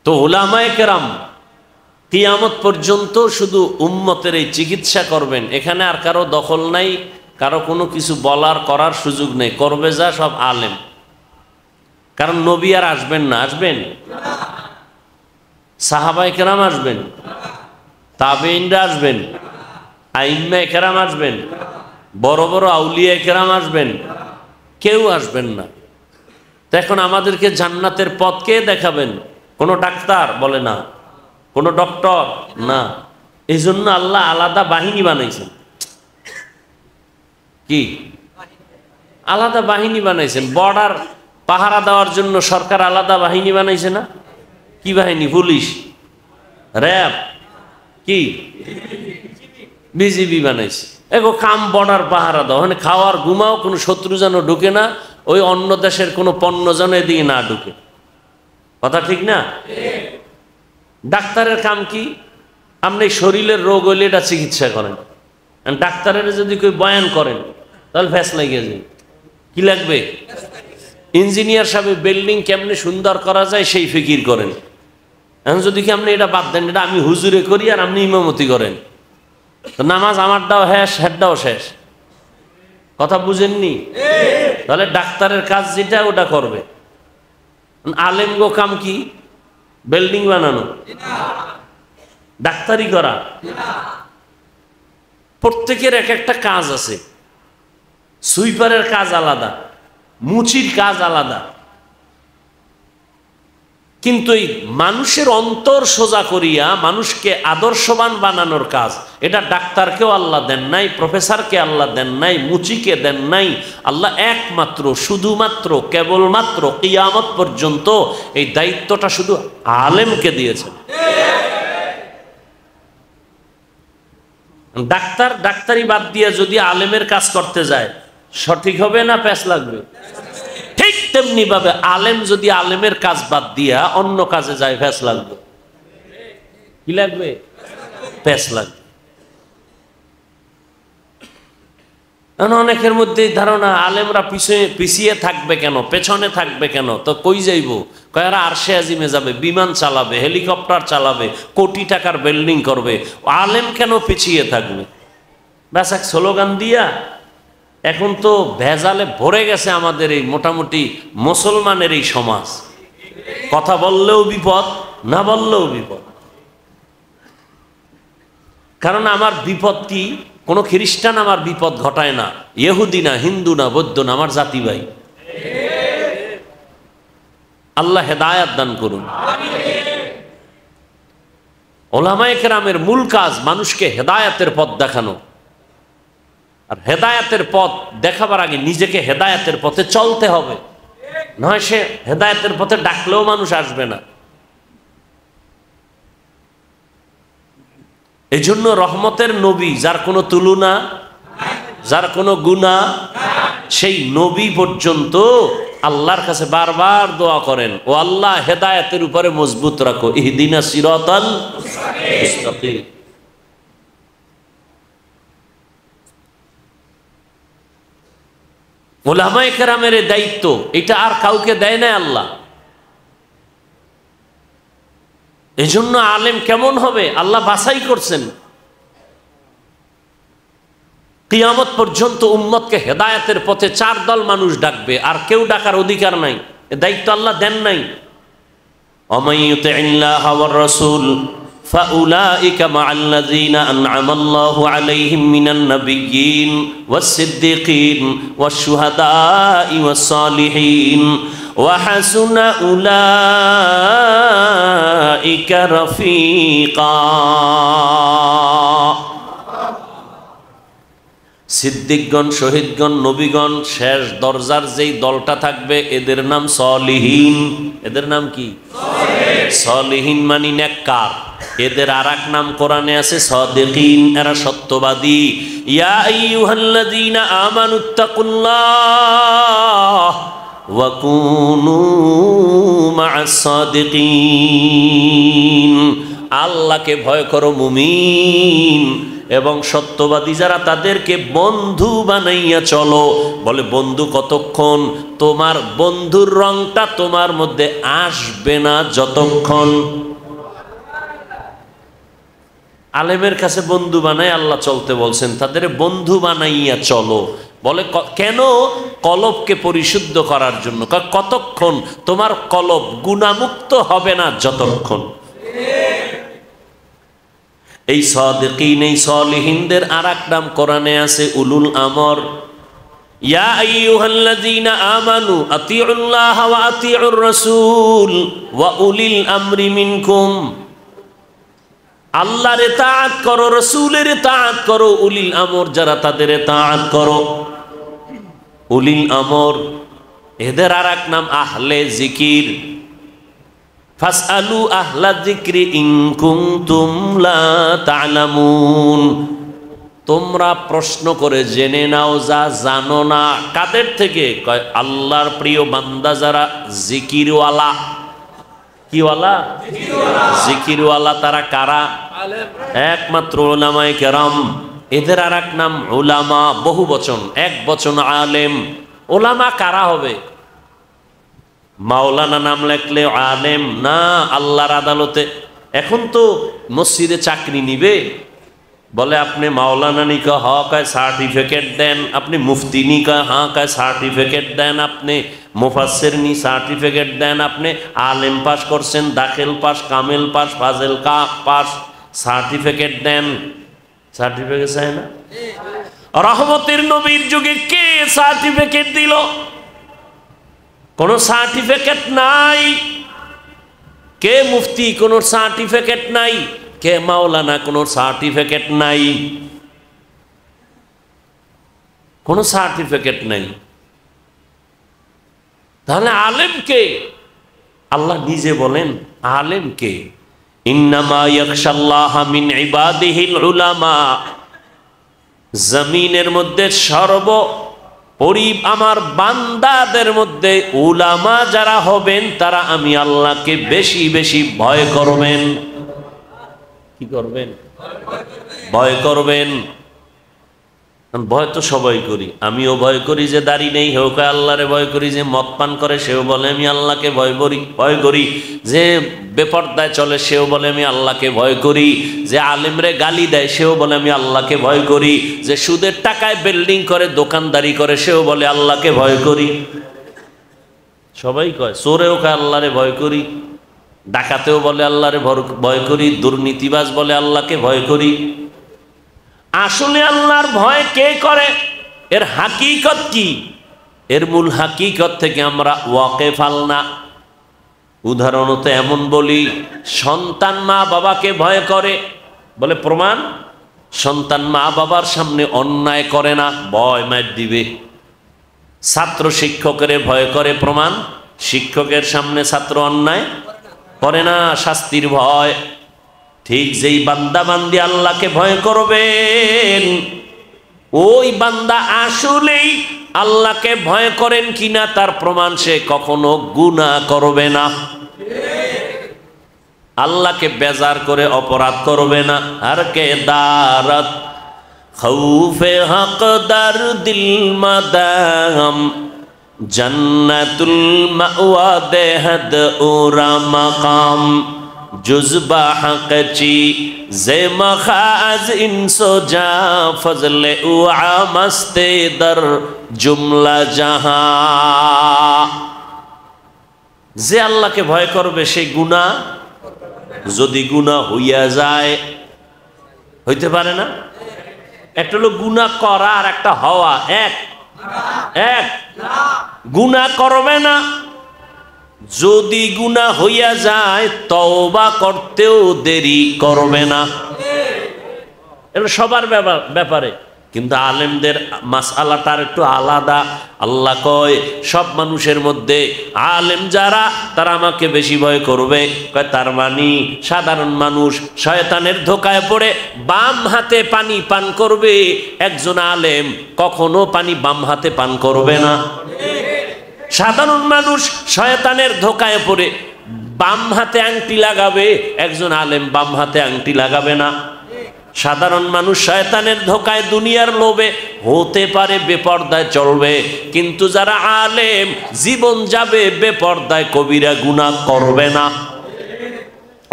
তো উলামায়ে কেরাম কিয়ামত পর্যন্ত শুধু উম্মতের এই চিকিৎসা করবেন। এখানে আর কারো দখল নাই, কারো কোনো কিছু বলার করার সুযোগ নেই। করবে যা সব আলেম। কারণ নবী আর আসবেন না। আসবেন? সাহাবায়ে কেরাম আসবেন, তাবেঈনরা আসবেন, আইম্মায়ে কেরাম আসবেন, বড় বড় আউলিয়ায়ে কেরাম আসবেন, কেউ আসবেন না। তো এখন আমাদেরকে জান্নাতের পথ কে দেখাবেন? কোনো ডাক্তার বলে না, কোনো ডক্টর না। এই জন্য আল্লাহ আলাদা বাহিনী বানাইছেন। কি আলাদা বাহিনী বানাইছেন? বর্ডার পাহারা দেওয়ার জন্য সরকার আলাদা বাহিনী বানাইছে না? কি বাহিনী? পুলিশ, র্যাব, কি বিজিবি বানাইছে। এগো কাম বর্ডার পাহারা দাও, মানে খাওয়ার ঘুমাও, কোনো শত্রু যেন ঢুকে না, ওই অন্য দেশের কোনো পণ্য যেন এদিকে না ঢুকে। কথা ঠিক না? ডাক্তারের কাম কি? আপনি শরীরের রোগ হইলে এটা চিকিৎসা করেন। ডাক্তারের যদি কেউ বয়ান করেন তাহলে ফ্যাস লাগিয়ে যায়। কি লাগবে? ইঞ্জিনিয়ার সাহেব বিল্ডিং কেমনে সুন্দর করা যায় সেই ফিকির করেন। এখন যদি কি আপনি এটা বাদ দেন, এটা আমি হুজুরে করি আর আপনি ইমামতি করেন, তো নামাজ আমারটাও শেষ, হেডটাও শেষ। কথা বুঝেননি? তাহলে ডাক্তারের কাজ যেটা ওটা করবে। আলেম গো কাম কি? বিল্ডিং বানানো, ডাক্তারি করা? প্রত্যেকের এক একটা কাজ আছে। সুইপারের কাজ আলাদা, মুচির কাজ আলাদা, কিন্তু এই মানুষের অন্তর সোজা করিয়া মানুষকে আদর্শবান বানানোর কাজ, এটা ডাক্তারকেও আল্লাহ দেন নাই, প্রফেসরকে আল্লাহ দেন নাই, মুচিকে দেন নাই। আল্লাহ একমাত্র, শুধুমাত্র, কেবলমাত্র কিয়ামত পর্যন্ত এই দায়িত্বটা শুধু আলেমকে দিয়েছেন। ডাক্তার ডাক্তারি বাদ দিয়ে যদি আলেমের কাজ করতে যায়, সঠিক হবে না প্যাঁচ লাগবে? ঠিক তেমনি ভাবে আলেম যদি আলেমের কাজ বাদ দিয়া অন্য কাজে যায়, প্যাঁচ লাগবে। কি লাগবে? প্যাঁচ লাগবে। অনেকের মধ্যে ধারণা আলেমরা পিছিয়ে থাকবে কেন, পেছনে থাকবে কেন? তো কই যাইব? কয়ারা আরশে আজিমে যাবে, বিমান চালাবে, হেলিকপ্টার চালাবে, কোটি টাকার বিল্ডিং করবে, আলেম কেন পিছিয়ে থাকবে? ব্যাস এক স্লোগান দিয়া। এখন তো ভেজালে ভরে গেছে আমাদের এই মোটামুটি মুসলমানের এই সমাজ। কথা বললেও বিপদ, না বললেও বিপদ। কারণ আমার বিপদ কি? কোন খ্রিস্টান আমার বিপদ ঘটায় না, ইহুদি না, হিন্দু না, বৌদ্ধ না, আমার জাতি ভাই। আল্লাহ হেদায়াত দান করুন। ওলামায়ে কেরামের মূল কাজ মানুষকে হেদায়াতের পথ দেখানো, আর হেদায়াতের পথ দেখাবার আগে নিজেকে হেদায়াতের পথে চলতে হবে, নয় সে হেদায়াতের পথে ডাকলেও মানুষ আসবে না। এই জন্য রহমতের নবী, যার কোনো তুলনা, যার কোনো গুনাহ, সেই নবী পর্যন্ত আল্লাহর কাছে বারবার দোয়া করেন, ও আল্লাহ হেদায়েতের উপরে মজবুত রাখো, ইহদিনা সিরাতাল মুস্তাকিম। উলামায়ে কেরামের দায়িত্ব, এটা আর কাউকে দেয় না আল্লাহ। এজন্য আলেম কেমন হবে আল্লাহ বাছাই করছেন। কিয়ামত পর্যন্ত উম্মতকে হেদায়েতের পথে চার দল মানুষ ডাকবে, আর কেউ ডাকার অধিকার নাই, এ দায়িত্ব আল্লাহ দেন নাই। ওয়ামান ইউতিইল্লাহা ওয়ার রাসূল ফাউলাইকা মাআল্লাযীনা আন'আমাল্লাহু আলাইহিম মিনান নাবিয়্যিন ওয়াস-সিদ্দীকিন ওয়াশ-শুহাদা'i ওয়াস-সালিহিন ওয়া হাসুনা উলাইকা রাফীকা। সিদ্দিকগণ, শহীদগণ, নবীগণ, শেষ দরজার যেই দলটা থাকবে এদের নাম সলিহিন। এদের নাম কি? সলিহিন মানে নেককার। এদের আরেক নাম কোরআনে আছে সাদিকিন, এরা সত্যবাদী। ইয়া আইয়ুহাল্লাযীনা আমানুত্তাকুল্লাহ ওয়া কুনু মা'আস সাদিকিন। আল্লাহকে ভয় করো মুমিন, এবং সত্যবাদী যারা তাদেরকে বন্ধু বানাইয়া চলো। বলে বন্ধু কতক্ষণ? তোমার বন্ধুর রংটা তোমার মধ্যে আসবে না যতক্ষণ। আলেমের কাছে বন্ধু বানাই আল্লাহ চলতে বলছেন, তাদের বন্ধু বানাইয়া চলো। বলে কেন? কলবকে পরিশুদ্ধ করার জন্য। কতক্ষণ? তোমার কলব গুনাহমুক্ত হবে না যতক্ষণ। এই সাদিকিন, এই সলিহিনদের আরেক নাম কোরআনে আছে উলুল আমর। ইয়া আইয়ুহাল্লাযীনা আমানু আতিউল্লাহ ওয়া আতিউর রাসূল ওয়া উলিল আমরি মিনকুম। আল্লাহর ইতাআত করো, রাসূলের ইতাআত করো, উলিল আমর যারা তাদের ইতাআত করো। উলিল আমর এদের আরেক নাম আহলে জিকির। ফাসআলু আহলা যিকরি ইন কুনতুম লা তা'লামুন। তোমরা প্রশ্ন করে জেনে নাও যা জানো না। কাদের থেকে? কয় আল্লাহর প্রিয় বান্দা যারা জিকিরওয়ালা। কিওয়ালা? জিকিরওয়ালা। তারা কারা? একমাত্র উলামায়ে কেরাম। এদের আরেক নাম উলামা, বহু বচন, এক বচন আলেম। উলামা কারা হবে? মাওলানা নাম লেখলে আলেম না, আল্লাহর আদালতে। এখন তো মসজিদে চাকরি নিবে, বলে আপনি মাওলানা নি কা হ কয় সার্টিফিকেট দেন, আপনি মুফতি নি কা হ্যাঁ কয় সার্টিফিকেট দেন, আপনি মুফাসসির নি সার্টিফিকেট দেন, আপনি আলেম পাস করছেন, দাখিল পাস, কামিল পাস, ফাজিল কা পাস, সার্টিফিকেট দেন। সার্টিফিকেট চাই না? রহমতের নবীর যুগে কে সার্টিফিকেট দিল? কোন সার্টিফিকেট নাই। কে মুফতি? কোন সার্টিফিকেট নাই। কে মাওলানা? কোন সার্টিফিকেট নাই। কোন সার্টিফিকেট নাই। তাহলে আলেম কে? আল্লাহ নিজে বলেন আলেম কে? ইন্নামা ইয়াখশাল্লাহা মিন ইবাদিহিল উলামা। জমিনের মধ্যে সর্বোপরি আমার বান্দাদের মধ্যে উলামা যারা হবেন তারা আমি আল্লাহকে বেশি বেশি ভয় করবেন। কি করবেন? ভয় করবেন। ভয় তো সবাই করি, আমিও ভয় করি। যে দাড়ি নেই হেউ কয় আল্লাহরে ভয় করি, যে মদ পান করে সেও বলে আমি আল্লাহকে ভয় করি, যে বেপরদায় চলে সেও বলে আমি আল্লাহকে ভয় করি, যে আলেমরে গালি দেয় সেও বলে আমি আল্লাহকে ভয় করি, যে সুদের টাকায় বিল্ডিং করে দোকানদারি করে সেও বলে আল্লাহকে ভয় করি। সবাই কয়। চোরেও কয় আল্লাহরে ভয় করি, ডাকাতেও বলে আল্লাহরে ভয় করি, দুর্নীতিবাজ বলে আল্লাহকে ভয় করি। আসলে আল্লাহর ভয় কে করে? এর হাকিকত কি? এর মূল হাকিকত থেকে আমরা ওয়াকিফাল না। উদাহরণত এমন বলি, সন্তান মা বাবাকে ভয় করে, বলে প্রমাণ? সন্তান মা বাবার সামনে অন্যায় করে না, ভয় মার দিবে। ছাত্র শিক্ষকের ভয় করে, প্রমাণ? শিক্ষকের সামনে ছাত্র অন্যায় করে না, শাস্তির ভয়। ঠিক যেই বান্দা বান্দি আল্লাহকে ভয় করবেন, ওই বান্দা আসলেই আল্লাহকে ভয় করেন কিনা তার প্রমাণ সে কখনো গুনাহ করবে না, আল্লাহকে বেজার করে অপরাধ করবে না। আর কে দারত খৌফে হক দার দিল মাদাম জান্নাতুল মাওয়া দেহদ উরা মাকাম जुज़बा हक़ची ज़े मखाज़ इंसो जा फज़ले उआ मस्ते दर जुमला जहां। যে আল্লাহকে ভয় করবে সে গুনাহ, যদি গুনাহ হইয়া যায়, হইতে পারে না। একটা হলো গুনাহ করা আর একটা হওয়া। এক গুনাহ করবে না, যদি গুনাহ হইয়া যায় তওবা করতেও দেরি করবে না। এটা সবার ব্যাপারে, কিন্তু আলেমদের মাসআলাটার একটু আলাদা। আল্লাহ কয় সব মানুষের মধ্যে আলেম যারা তারা আমাকে বেশি ভয় করবে। কয় তার মানে সাধারণ মানুষ শয়তানের ধোকায় পড়ে বাম হাতে পানি পান করবে, একজন আলেম কখনো পানি বাম হাতে পান করবে না। সাধারণ মানুষ শয়তানের ধোকায় পড়ে বাম হাতে আংটি লাগাবে, একজন আলেম বাম হাতে আংটি লাগাবে না। সাধারণ মানুষ শয়তানের ধোকায় দুনিয়ার লোভে হতে পারে বেপরদায় চলবে, কিন্তু যারা আলেম জীবন যাবে বেপরদায়, কবিরা গুনাহ করবে না।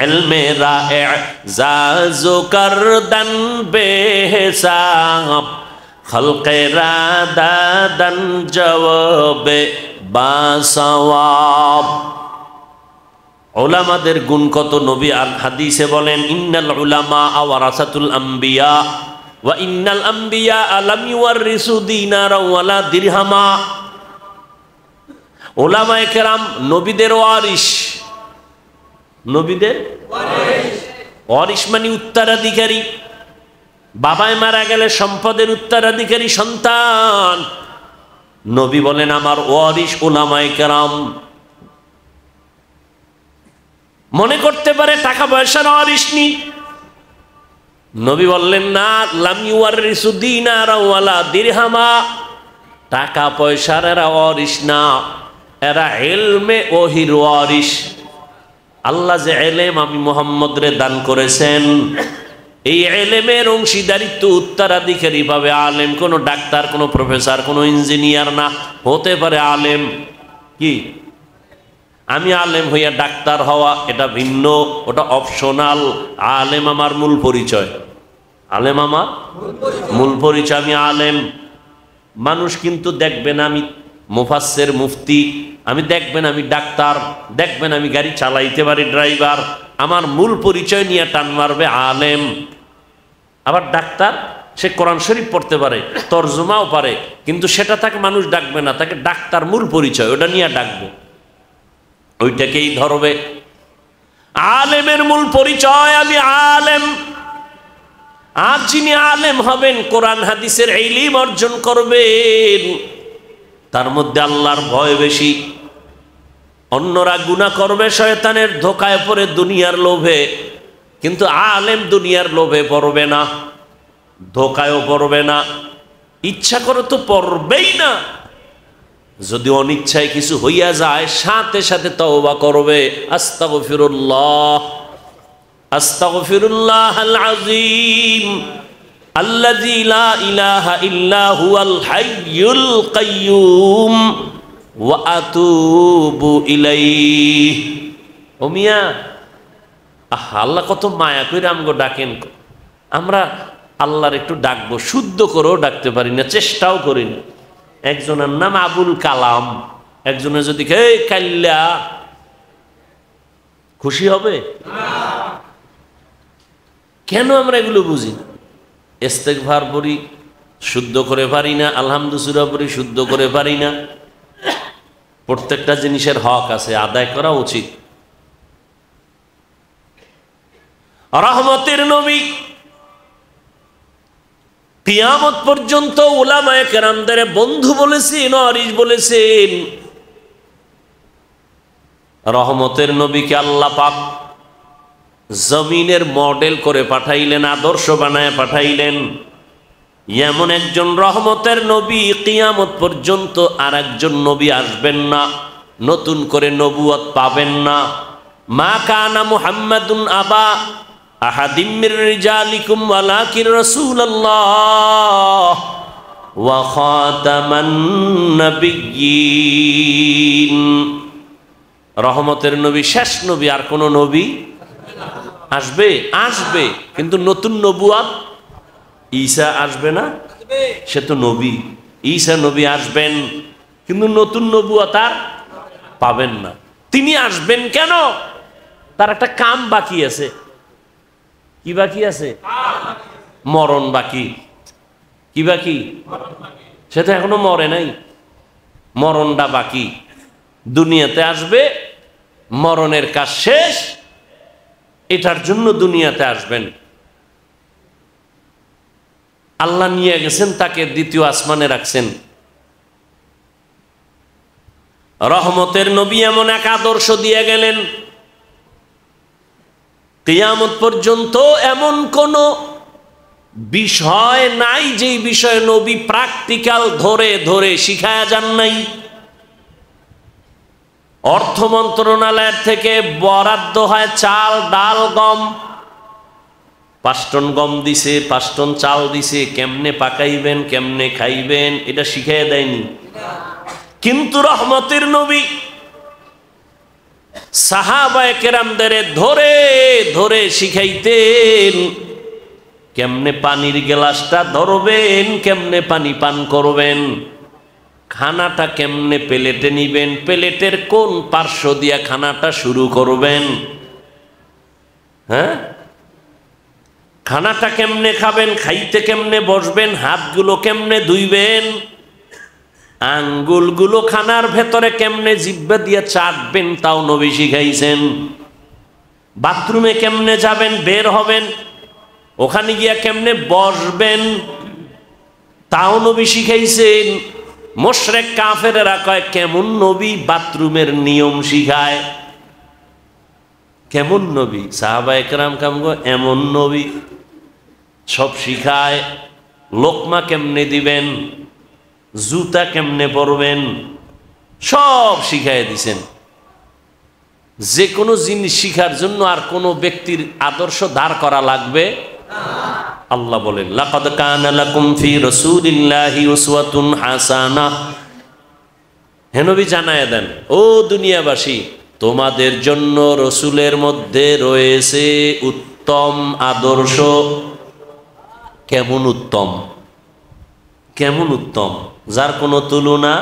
ইলমে রা'জাজু করদান বেহিসাব খলকে রাদাদান জওয়াবে বাসওয়াব। উলামাদের গুণ কত! নবী আল হাদিসে বলেন ইন্নাল উলামা ওয়ারাসাতুল আম্বিয়া ওয়া ইন্নাল আম্বিয়া লাম ইউরিসু দিনারা ওয়ালা দিরহামা। উলামায়ে কেরাম নবীদের ওয়ারিস। নবীদের ওয়ারিস মানে উত্তরাধিকারী। বাবায় মারা গেলে সম্পদের উত্তরাধিকারী সন্তান। নবী বলেন আমার ওয়ারিস উলামায়ে কেরাম। মনে করতে পারে টাকা পয়সার ওয়ারিস নি, নবী বললেন না, লাম ইউরিসু দিনারা ওয়ালা দিরহামা। টাকা পয়সার এরা ওয়ারিস না, এরা ইলমে ওহির ওয়ারিস। আল্লাহ যে ইলম আমি মুহাম্মদ রে দান করেছেন, এই ইলমের অংশীদারিত্ব উত্তরাধিকারী পাবে আলেম। কোনো ডাক্তার, কোনো প্রফেসর, কোনো ইঞ্জিনিয়ার না। হতে পারে আলেম, কি আমি আলেম হইয়া ডাক্তার হওয়া এটা ভিন্ন, ওটা অপশনাল। আলেম আমার মূল পরিচয়। আলেম আমার মূল পরিচয়, আমি আলেম। মানুষ কিন্তু দেখবেন আমি মুফাসসির, মুফতি, আমি দেখবেন আমি ডাক্তার, দেখবেন আমি গাড়ি চালাইতে পারি, ড্রাইভার। আমার মূল পরিচয় নিয়ে টান মারবে আলেম। আবার ডাক্তার, সে কোরআন শরীফ পড়তে পারে, তরজমাও পারে, কিন্তু সেটা তাকে মানুষ ডাকবে না, তাকে ডাক্তার মূল পরিচয়, ওটা নিয়ে ডাকবে, ওইটাকেই ধরবে। আলেমের মূল পরিচয় আমি আলেম। আর যিনি আলেম হবেন, কোরআন হাদিসের ইলম অর্জন করবেন, তার মধ্যে আল্লাহর ভয় বেশি। অন্যরা গুনাহ করবে শয়তানের ধোকায় পড়ে, দুনিয়ার লোভে, কিন্তু আলেম দুনিয়ার লোভে পড়বে না, ধোকায়ও পড়বে না, ইচ্ছা করে তো পড়বেই না। যদি অনিচ্ছায় কিছু হইয়া যায়, সাথে সাথে তওবা করবে, আস্তাগফিরুল্লাহ, আস্তাগফিরুল্লাহাল আযীম আল্লাযী লা ইলাহা ইল্লা হুয়াল হাইয়ুল কাইয়্যুম ওয়া আতুবু ইলাইহি। ও মিয়া, আল্লাহ কত মায়া করে আমগো ডাকেন, আমরা আল্লাহর একটু ডাকবো, শুদ্ধ করেও ডাকতে পারি না, চেষ্টাও করি না। একজনের নাম আবুল কালাম, একজনের যদি হে কাল্লা, খুশি হবে? কেন আমরা এগুলো বুঝি না? ইস্তেগফার পড়ি, শুদ্ধ করে পারি না, আলহামদুলিল্লাহ পড়ি, শুদ্ধ করে পারি না। প্রত্যেকটা জিনিসের হক আছে, আদায় করা উচিত। রহমতের নবী কিয়ামত পর্যন্ত উলামায়ে কেরামদের বন্ধু বলেছেন, ওয়ারিস বলেছেন। রহমতের নবীকে আল্লাহ পাক জমিনের মডেল করে পাঠাইলেন, আদর্শ বানায় পাঠাইলেন। এমন একজন রহমতের নবী কিয়ামত পর্যন্ত আর একজন নবী আসবেন না, নতুন করে নবুয়ত পাবেন না। মা কানা মুহাম্মাদুন আবা আহাদিম মির রিজালিকুম ওয়ালাকিন রাসূলুল্লাহ ওয়া খাতামান নাবিয়্যিন। রহমতের নবী শেষ নবী, আর কোন নবী আসবে? আসবে, কিন্তু নতুন নবুয়ত। ঈসা আসবে না? সে তো নবী। ঈসা নবী আসবেন, কিন্তু নতুন নবুয়ত আর পাবেন না। তিনি আসবেন কেন? তার একটা কাম বাকি আছে। কি বাকি আছে? মরণ বাকি। কি বাকি? সে তো এখনো মরে নাই, মরণটা বাকি। দুনিয়াতে আসবে, মরণের কাজ শেষ, এটার জন্য দুনিয়াতে আসবেন। আল্লাহ নিয়ে গেছেন তাকে, দ্বিতীয় আসমানে রাখছেন। রহমতের নবী এমন এক আদর্শ দিয়ে গেলেন, কিয়ামত পর্যন্ত এমন কোন বিষয় নাই যেই বিষয়ে নবী প্র্যাকটিক্যাল ধরে ধরে শিখায়া যান নাই। অর্থ মন্ত্রণালয়ের থেকে বরাদ্দ হয় চাল, ডাল, গম। 5 টন গম দিছে, 5 টন চাল দিছে, কেমনে পাকাইবেন, কেমনে খাইবেন, এটা শিখাইয়া দেয়নি। কিন্তু রহমতের নবী সাহাবায়ে কেরামদের ধরে ধরে শিখাইতেন, কেমনে পানির গ্লাসটা ধরবেন, কেমনে পানি পান করবেন, খানাটা কেমনে প্লেটে নিবেন, প্লেটের কোন পার্শ্ব দিয়া খানাটা শুরু করবেন, হ্যাঁ, খানাটা কেমনে খাবেন, খাইতে কেমনে বসবেন, হাতগুলো কেমনে ধুইবেন, আঙ্গুলগুলো খানার ভেতরে কেমনে জিহ্বা দিয়ে চাটবেন, তাও নবী শিখাইছেন। বাথরুমে কেমনে যাবেন, বের হবেন, ওখানে গিয়া কেমনে বসবেন, তাও নবী শিখাইছেন। মুশরিক কাফেরেরা কয় কেমন নবী বাথরুমের নিয়ম শিখায়, কেমন নবী? সাহাবায়ে কেরাম কামগো এমন নবী সব শিখায়। লোকমা কেমনে দিবেন, জুতা কেমনে পরবেন, সব শিখাই দিছেন। যে কোনো জিনিস শিখার জন্য আর কোনো ব্যক্তির আদর্শ দাঁড় করা লাগবে। আল্লাহ বলেন, লাকাদ কানা লাকুম ফি রাসূলিল্লাহি উসওয়াতুন হাসানাহ। হে নবী জানায়া দেন, ও দুনিয়াবাসী, তোমাদের জন্য রসুলের মধ্যে রয়েছে উত্তম আদর্শ। কেমন উত্তম, কেমন উত্তম, যার কোনো তুলনা।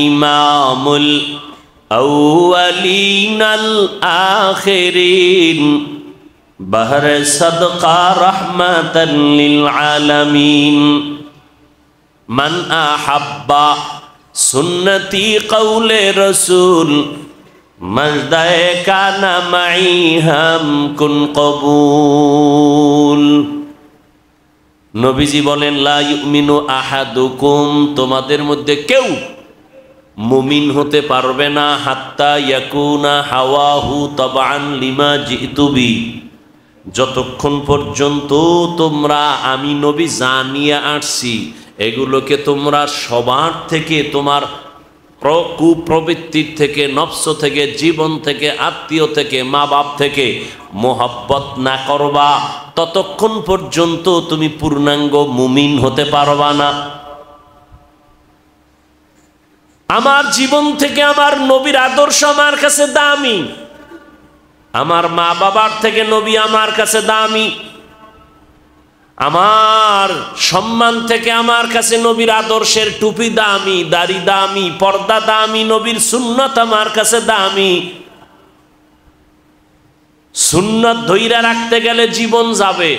ইমামুল আউয়ালিন আল আখিরিন বাহরে সাদকা রাহমাতাল লিল আলামিন মান আহাব্বা সুন্নতি কওলে রাসূল মজদায়ে কানা মাই হাম কুন কবুল। নবীজি বলেন, লা ইউমিনু আহাদুকুম, তোমাদের মধ্যে কেউ মুমিন হতে পারবে না, হাত্তা ইয়াকুনা হাওয়াহু তাবান লিমা জিতু বি, যতক্ষণ পর্যন্ত তোমরা আমি নবী জানিয়ে আসছি এগুলোকে তোমরা সবার থেকে, তোমার কুপ্রবৃত্তির থেকে, নফস থেকে, জীবন থেকে, আত্মীয় থেকে, মা বাপ থেকে মোহাব্বত না করবা, ততক্ষণ পর্যন্ত তুমি পূর্ণাঙ্গ মুমিন হতে পারবা না। আমার জীবন থেকে আমার নবীর আদর্শ আমার কাছে দামি, আমার মা বাবার থেকে নবী আমার কাছে দামি, আমার সম্মান থেকে আমার কাছে নবীর আদর্শের টুপি দামি, দাড়ি দামি, পর্দা দামি, নবীর সুন্নত আমার কাছে দামি। সুন্নত ধইরা রাখতে গেলে জীবন যাবে,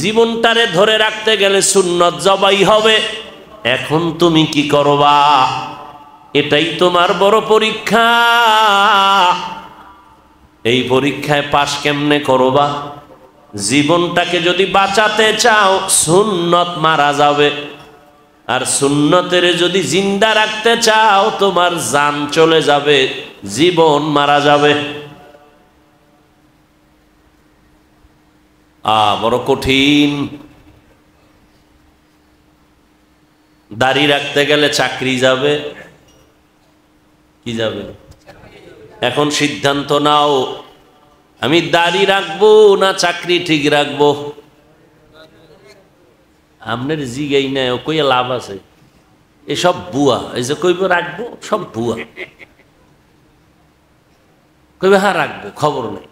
জীবনটারে ধরে রাখতে গেলে সুন্নত জবাই হবে। এখন তুমি কি করবা? এটাই তোমার বড় পরীক্ষা। এই পরীক্ষায় পাশ কেমনে করবা? জীবনটাকে যদি বাঁচাতে চাও, সুন্নত মারা যাবে, আর সুন্নতের যদি জিন্দা রাখতে চাও তোমার জান চলে যাবে, জীবন মারা যাবে। বড় কঠিন। দাড়ি রাখতে গেলে চাকরি যাবে, কি যাবে? এখন সিদ্ধান্ত নাও, আমি দাড়ি রাখবো না চাকরি ঠিক রাখবো? আপনার জিগাই নাই, কইয়া লাভ আছে? এসব বুয়া, এই যে কইব রাখবো, সব বুয়া। কইবে হ্যাঁ রাখবো, খবর নেই।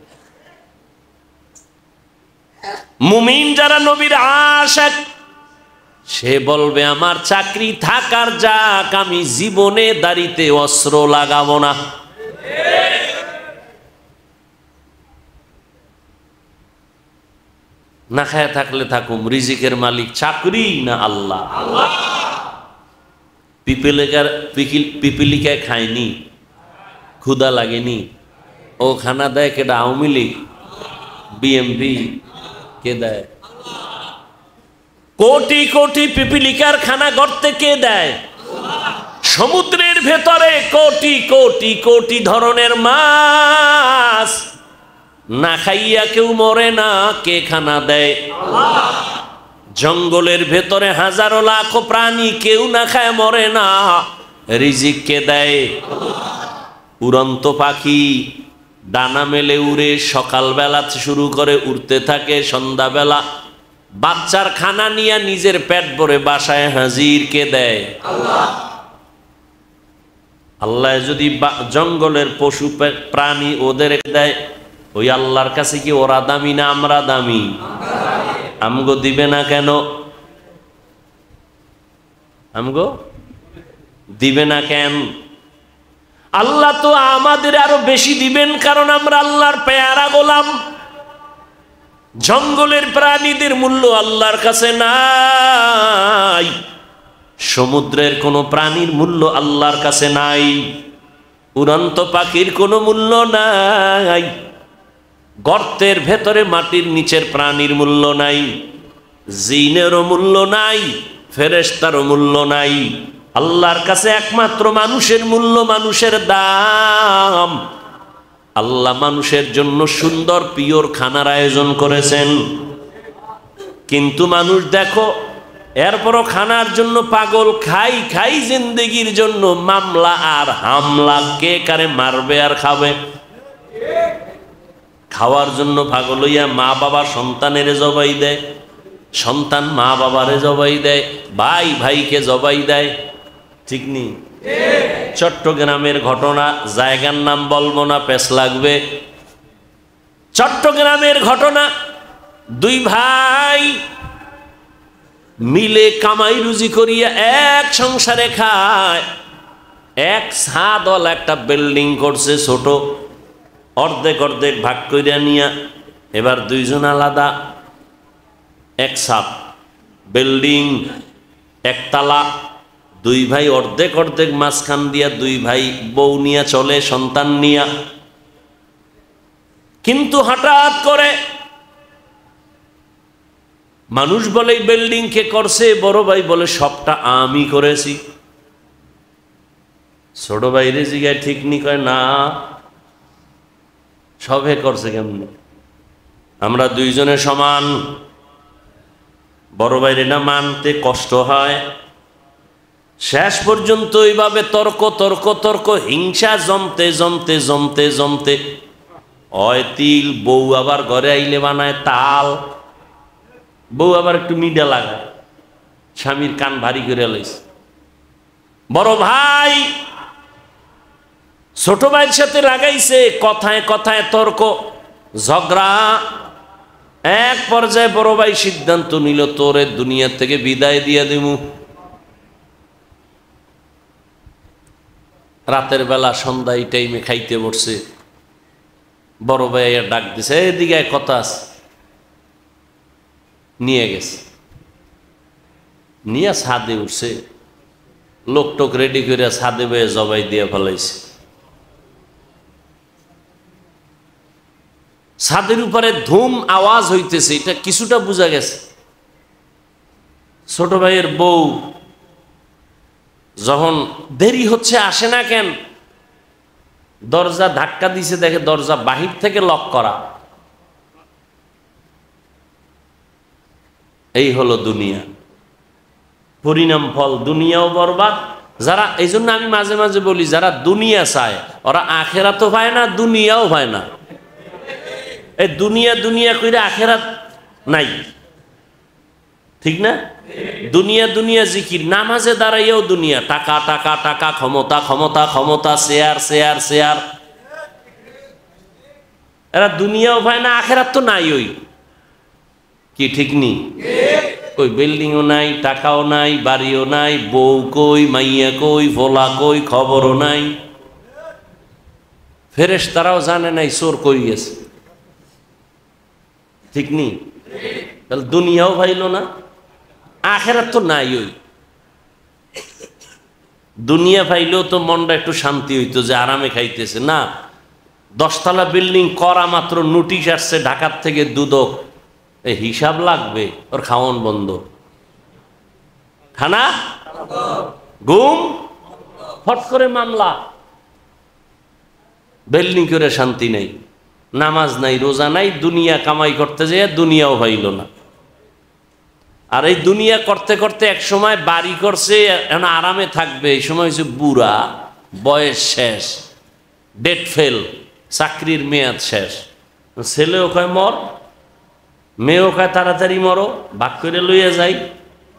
মুমিন যারা নবীর আশিক, সে বলবে আমার চাকরি থাকার যাক, আমি জীবনে দাড়িতে অস্ত্র লাগাবো না। না খায় থাকলে থাকুম, রিজিকের মালিক চাকরি না আল্লাহ। পিপিলিকায় খায়নি, ক্ষুধা লাগেনি, ও খানা দেয় কেডা? আওয়ামী লীগ, বিএমপি কে দেয়? কোটি কোটি পিপিলিকার খানা গর্তে কে দেয়? সমুদ্রের ভেতরে কোটি কোটি কোটি ধরনের মাছ, না খাইয়া কেউ মরে না, কে খানা দেয়? জঙ্গলের ভেতরে হাজারো লাখো প্রাণী, কেউ না খায় মরে না, রিজিক কে দেয়? উড়ন্ত পাখি ডানা মেলে উড়ে সকালবেলা শুরু করে উড়তে থাকে, সন্ধ্যাবেলা বাচ্চার খানা নিয়ে নিজের পেট ভরে বাসায় হাজির, কে দেয়? আল্লাহ যদি জঙ্গলের পশু প্রাণী ওদের দেয়, ওই আল্লাহর কাছে কি ওরা দামি না আমরা দামি? আমগো দিবে না কেন? আমগো দিবে না কেন? আল্লাহ তো আমাদের আরো বেশি দিবেন, কারণ আমরা আল্লাহর পেয়ারা গোলাম। জঙ্গলের প্রাণীদের মূল্য আল্লাহর কাছে নাই, সমুদ্রের কোনো প্রাণীর মূল্য আল্লাহর কাছে নাই, উড়ন্ত পাখির কোনো মূল্য নাই, গর্তের ভেতরে মাটির নিচের প্রাণীর মূল্য নাই, জিনেরও মূল্য নাই, ফেরেশতারও মূল্য নাই। আল্লাহর কাছে একমাত্র মানুষের মূল্য, মানুষের দাম। আল্লাহ মানুষের জন্য সুন্দর পিওর খানার আয়োজন করেছেন, কিন্তু মানুষ দেখো এরপরও খানার জন্য পাগল, খাই খাই জিন্দেগির জন্য মামলা আর হামলা, কে কারে মারবে আর খাবে। খাওয়ার জন্য পাগল হইয়া মা বাবা সন্তানের জবাই দেয়, সন্তান মা বাবারে জবাই দেয়, ভাই ভাইকে জবাই দেয়, ঠিক নেই? চট্টগ্রামের ঘটনা, জায়গার নাম বলবো না, পেছ লাগবে। চট্টগ্রামের ঘটনা, দুই ভাই মিলে কামাই রুজি করিয়া এক সংসারে খায়। এক ছাদওয়ালা একটা বিল্ডিং করছে ছোট, অর্ধেক অর্ধেক ভাগ করিয়া নিয়া, এবার দুইজন আলাদা, এক ছাদ বিল্ডিং, একতলা, দুই ভাই অর্ধেক অর্ধেক মাঝখান দিয়া, দুই ভাই বউ নিয়া চলে, সন্তান নিয়া। কিন্তু হঠাৎ করে মানুষ বলে বিল্ডিং কে করছে, বড় ভাই বলে সবটা আমি করেছি। ছোট ভাইরে জিগায় ঠিক নি, কয় না সবে করছে কেমনি, আমরা দুইজনে সমান। বড় ভাইরে না মানতে কষ্ট হয়। শেষ পর্যন্ত এইভাবে তর্ক তর্ক তর্ক, হিংসা জমতে জমতে জমতে জমতে হয় তিল, বউ আবার ঘরে আইলে বানায় তাল, বউ আবার একটু মিডা লাগায়, স্বামীর কান ভারী করে লইছে। বড় ভাই ছোট ভাইয়ের সাথে লাগাইছে, কথায় কথায় তর্ক ঝগড়া। এক পর্যায়ে বড় ভাই সিদ্ধান্ত নিল, তোরে দুনিয়া থেকে বিদায় দিয়ে দিমু। রাতের বেলা সন্ধ্যা এই টাইমে খাইতে বসছে, বড় ভাই ডাক দিছে, এদিকে কথা আছে। নিয়ে গেছে, নিয়ে ছাদে উঠছে, লোক টোক রেডি করে ছাদে বয়ে জবাই দিয়ে ফেলাইছে। ছাদের উপরে ধুম আওয়াজ হইতেছে, এটা কিছুটা বোঝা গেছে। ছোট ভাইয়ের বউ যখন দেরি হচ্ছে আসে না কেন, দরজা ধাক্কা দিছে, দেখে দরজা বাহির থেকে লক করা। এই হলো দুনিয়া, পরিণাম ফল, দুনিয়াও বরবাদ। যারা, এই জন্য আমি মাঝে মাঝে বলি, যারা দুনিয়া চায় ওরা আখেরাতও পায় না, দুনিয়াও পায় না। এই দুনিয়া দুনিয়া কইরা আখেরাত নাই, ঠিক না? দুনিয়া দুনিয়া জিকির, নামাজে দাঁড়াইয়াও দুনিয়া, টাকা টাকা টাকা, ক্ষমতা ক্ষমতা ক্ষমতা, শেয়ার শেয়ার শেয়ার। এরা দুনিয়াও পায় না, আখেরাত তো নাই। ওই কি ঠিক নি? কই বিল্ডিংও নাই, টাকাও নাই, বাড়িও নাই, বউ কই, মাইয়া কই, ভোলা কই, খবরও নাই। ফেরেশতারাও জানে নাই চোর কই গেছে, ঠিক নি? তাহলে দুনিয়াও ভাইল না, আখেরাত তো নাই। ওই দুনিয়া পাইলেও তো মনটা একটু শান্তি হইতো যে আরামে খাইতেছে না। 10 তলা বিল্ডিং করা মাত্র নোটিশ আসছে ঢাকার থেকে দুদক, এই হিসাব লাগবে, ওর খাওয়ান বন্ধ, খানা ঘুম, ফট করে মামলা। বিল্ডিং করে শান্তি নেই, নামাজ নাই, রোজা নাই, দুনিয়া কামাই করতে যেয়ে দুনিয়াও হইল না। আর এই দুনিয়া করতে করতে এক সময় বাড়ি করছে, এখন আরামে থাকবে, এই সময় হচ্ছে বুড়া, বয়স শেষ, ডেট ফেল, চাকরির মেয়াদ শেষ। ছেলেও কয় মর, মেয়েও কয় তাড়াতাড়ি মরো, ভাগ করে লইয়া যাই,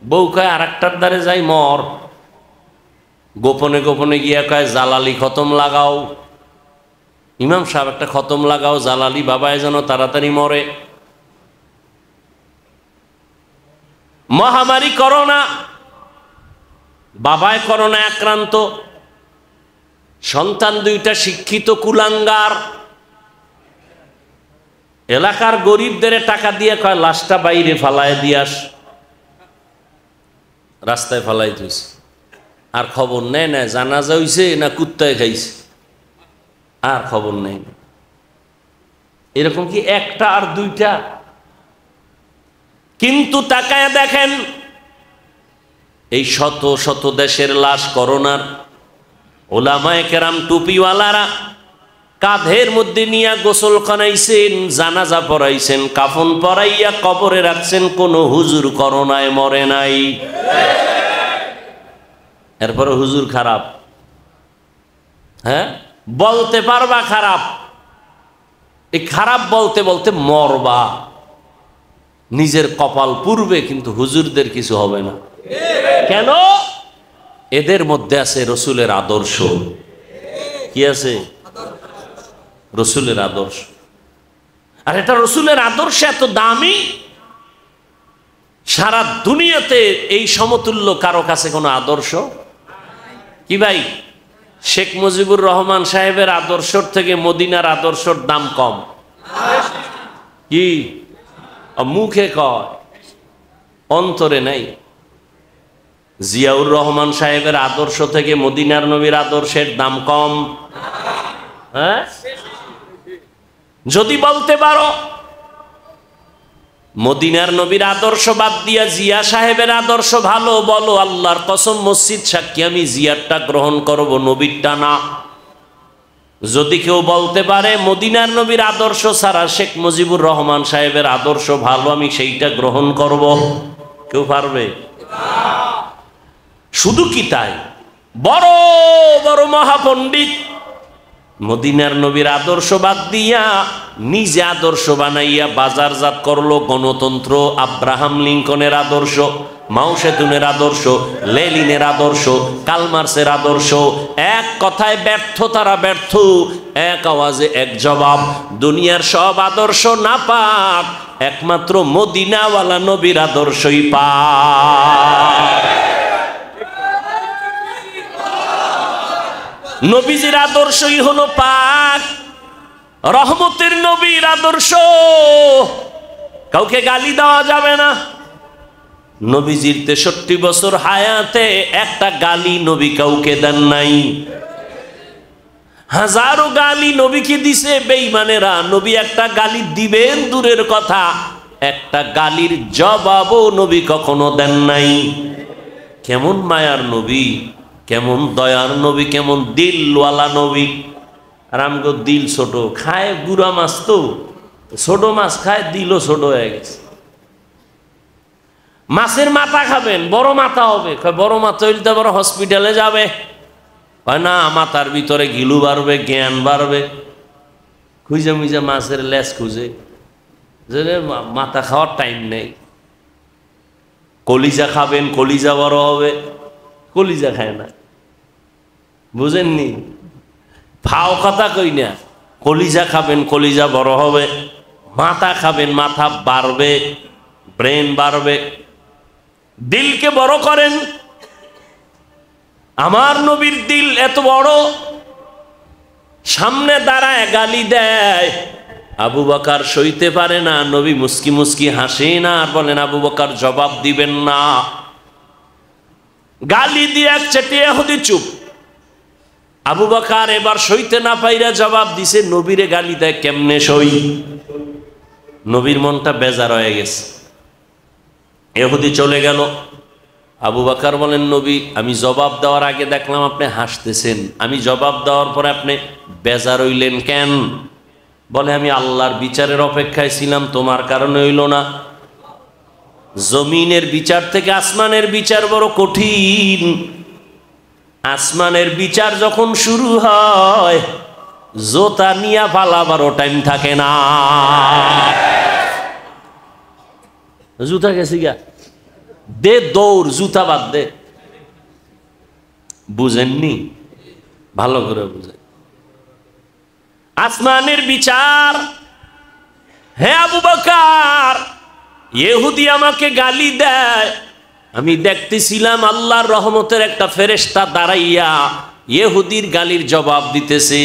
বউ কয় আর একটার দ্বারে যাই মর। গোপনে গোপনে গিয়া কয় জালালি খতম লাগাও, ইমাম সাহেব একটা খতম লাগাও, জালালি বাবায় যেন তাড়াতাড়ি মরে। মহামারী করোনা, বাবায় করোনা আক্রান্ত, সন্তান দুইটা শিক্ষিত কুলাঙ্গার। এলাকার গরিবদের টাকা দিয়ে কয় লাশটা বাইরে ফালায় দিয়াস, রাস্তায় ফালাই দিয়েছে। আর খবর নেয় না জানাজা হইছে না কুত্তায় খাইছে, আর খবর নেই। এরকম কি একটা আর দুইটা? কিন্তু তাকায় দেখেন এই শত শত দেশের লাশ করোনার, ওলামায়ে কেরাম টুপিওয়ালারা কাঁধের মধ্যে নিয়ে গোসল খানাইছেন, জানাজা পড়াইছেন, কাফন পরাইয়া কবরে রাখছেন, কোন হুজুর করোনায় মরে নাই। এরপরে হুজুর খারাপ, হ্যাঁ বলতে পারবা খারাপ, এই খারাপ বলতে বলতে মরবা, নিজের কপাল পুড়বে, কিন্তু হুজুরদের কিছু হবে না। কেন? এদের মধ্যে আছে রসুলের আদর্শ। কি আছে? রসুলের আদর্শ। আর এটা রসুলের আদর্শ এত দামি, সারা দুনিয়াতে এই সমতুল্য কারো কাছে কোনো আদর্শ কি ভাই? শেখ মুজিবুর রহমান সাহেবের আদর্শর থেকে মদিনার আদর্শর দাম কম কি? মুখে কয়, অন্তরে নাই। জিয়াউর রহমান সাহেবের আদর্শ থেকে মদিনার নবীর আদর্শের দাম কম? হ্যাঁ, যদি বলতে পারো মদিনার নবীর আদর্শ বাদ দিয়া জিয়া সাহেবের আদর্শ ভালো, বলো আল্লাহর কসম মসজিদ সাক্ষী আমি জিয়ারটা গ্রহণ করব, নবীরটা না। যদি কেউ বলতে পারে মদিনার নবীর আদর্শ ছাড়া শেখ মুজিবুর রহমান সাহেবের আদর্শ ভালো, আমি সেইটা গ্রহণ করব, কেউ পারবে? শুধু কি তাই, বড় বড় মহাপণ্ডিত মদিনার নবীর আদর্শ বাদ দিয়া নিজে আদর্শ বানাইয়া বাজারজাত করলো গণতন্ত্র, আব্রাহাম লিঙ্কনের আদর্শ, মাও সেতুনের আদর্শ, লেনিনের আদর্শ, কালমার্সের আদর্শ। এক কথায় ব্যর্থ, তারা ব্যর্থ। এক আওয়াজে এক জবাব, দুনিয়ার সব আদর্শ না পাক, একমাত্র মদিনাওয়ালা নবীর আদর্শই পাক। নবীজির আদর্শই হলো পাক, রহমতের নবীর আদর্শ। কাউকে গালি দেওয়া যাবে না। নবীজির 63 বছর হায়াতে একটা গালি নবী কাউকে দেন নাই। হাজারো গালি নবীকে দিছে বেঈমানেরা, নবী একটা গালি দিবেন দূরের কথা, একটা গালির জবাবও নবী কখনো দেন নাই। কেমন মায়ার নবী, কেমন দয়ার নবী, কেমন দিলওয়ালা নবী। আর আমগো দিল ছোট, খায় গুড়া মাছ, তো ছোট মাছ খায়, দিলও ছোট হয়ে গেছে। মাছের মাথা খাবেন, বড় মাথা হবে, বড় মাথা হইলে তো বড় হসপিটালে যাবে, হয় না? মাথার ভিতরে ঘিলু বাড়বে, জ্ঞান বাড়বে। খুঁজে মুজে মাছের লেজ খুঁজে, যে মাথা খাওয়ার টাইম নেই। কলিজা খাবেন, কলিজা বড় হবে, কলিজা খায় না, বুঝেননি? ফাও কথা কই না, কলিজা খাবেন, কলিজা বড় হবে। মাথা খাবেন, মাথা বাড়বে, ব্রেন বাড়বে। দিলকে বড় করেন। আমার নবীর দিল এত বড়, সামনে দাঁড়ায় গালি দেয়, আবু বকর সইতে পারে না। নবী মুস্কি মুস্কি হাসেন আর বলেন, আবু বকর জবাব দিবেন না। গালি দিয়ে এক চেটে ইহুদি চুপ। আবু বকর এবার সইতে না পাইরা জবাব দিছে, নবীরে গালি দেয় কেমনে সই? নবীর মনটা বেজার হয়ে গেছে। ইহুদি চলে গেল। আবু বকর বলেন, নবী আমি জবাব দেওয়ার আগে দেখলাম আপনি হাসতেছেন, আমি জবাব দেওয়ার পরে আপনি বেজার হইলেন কেন? বলে, আমি আল্লাহর বিচারের অপেক্ষায় ছিলাম, তোমার কারণে হইল না। জমিনের বিচার থেকে আসমানের বিচার বড় কঠিন। আসমানের বিচার যখন শুরু হয়, জোতা নিয়া পালাবারও টাইম থাকে না। জুতা গেছি গা, দে দৌড়, জুতা বাদ দে। বুঝেননি? ভালো করে বুঝেন। আসমানের বিচার। হে আবু বকর, ইহুদি আমাকে গালি দেয়, আমি দেখতেছিলাম আল্লাহর রহমতের একটা ফেরেশতা দাঁড়াইয়া ইহুদির গালির জবাব দিতেছে।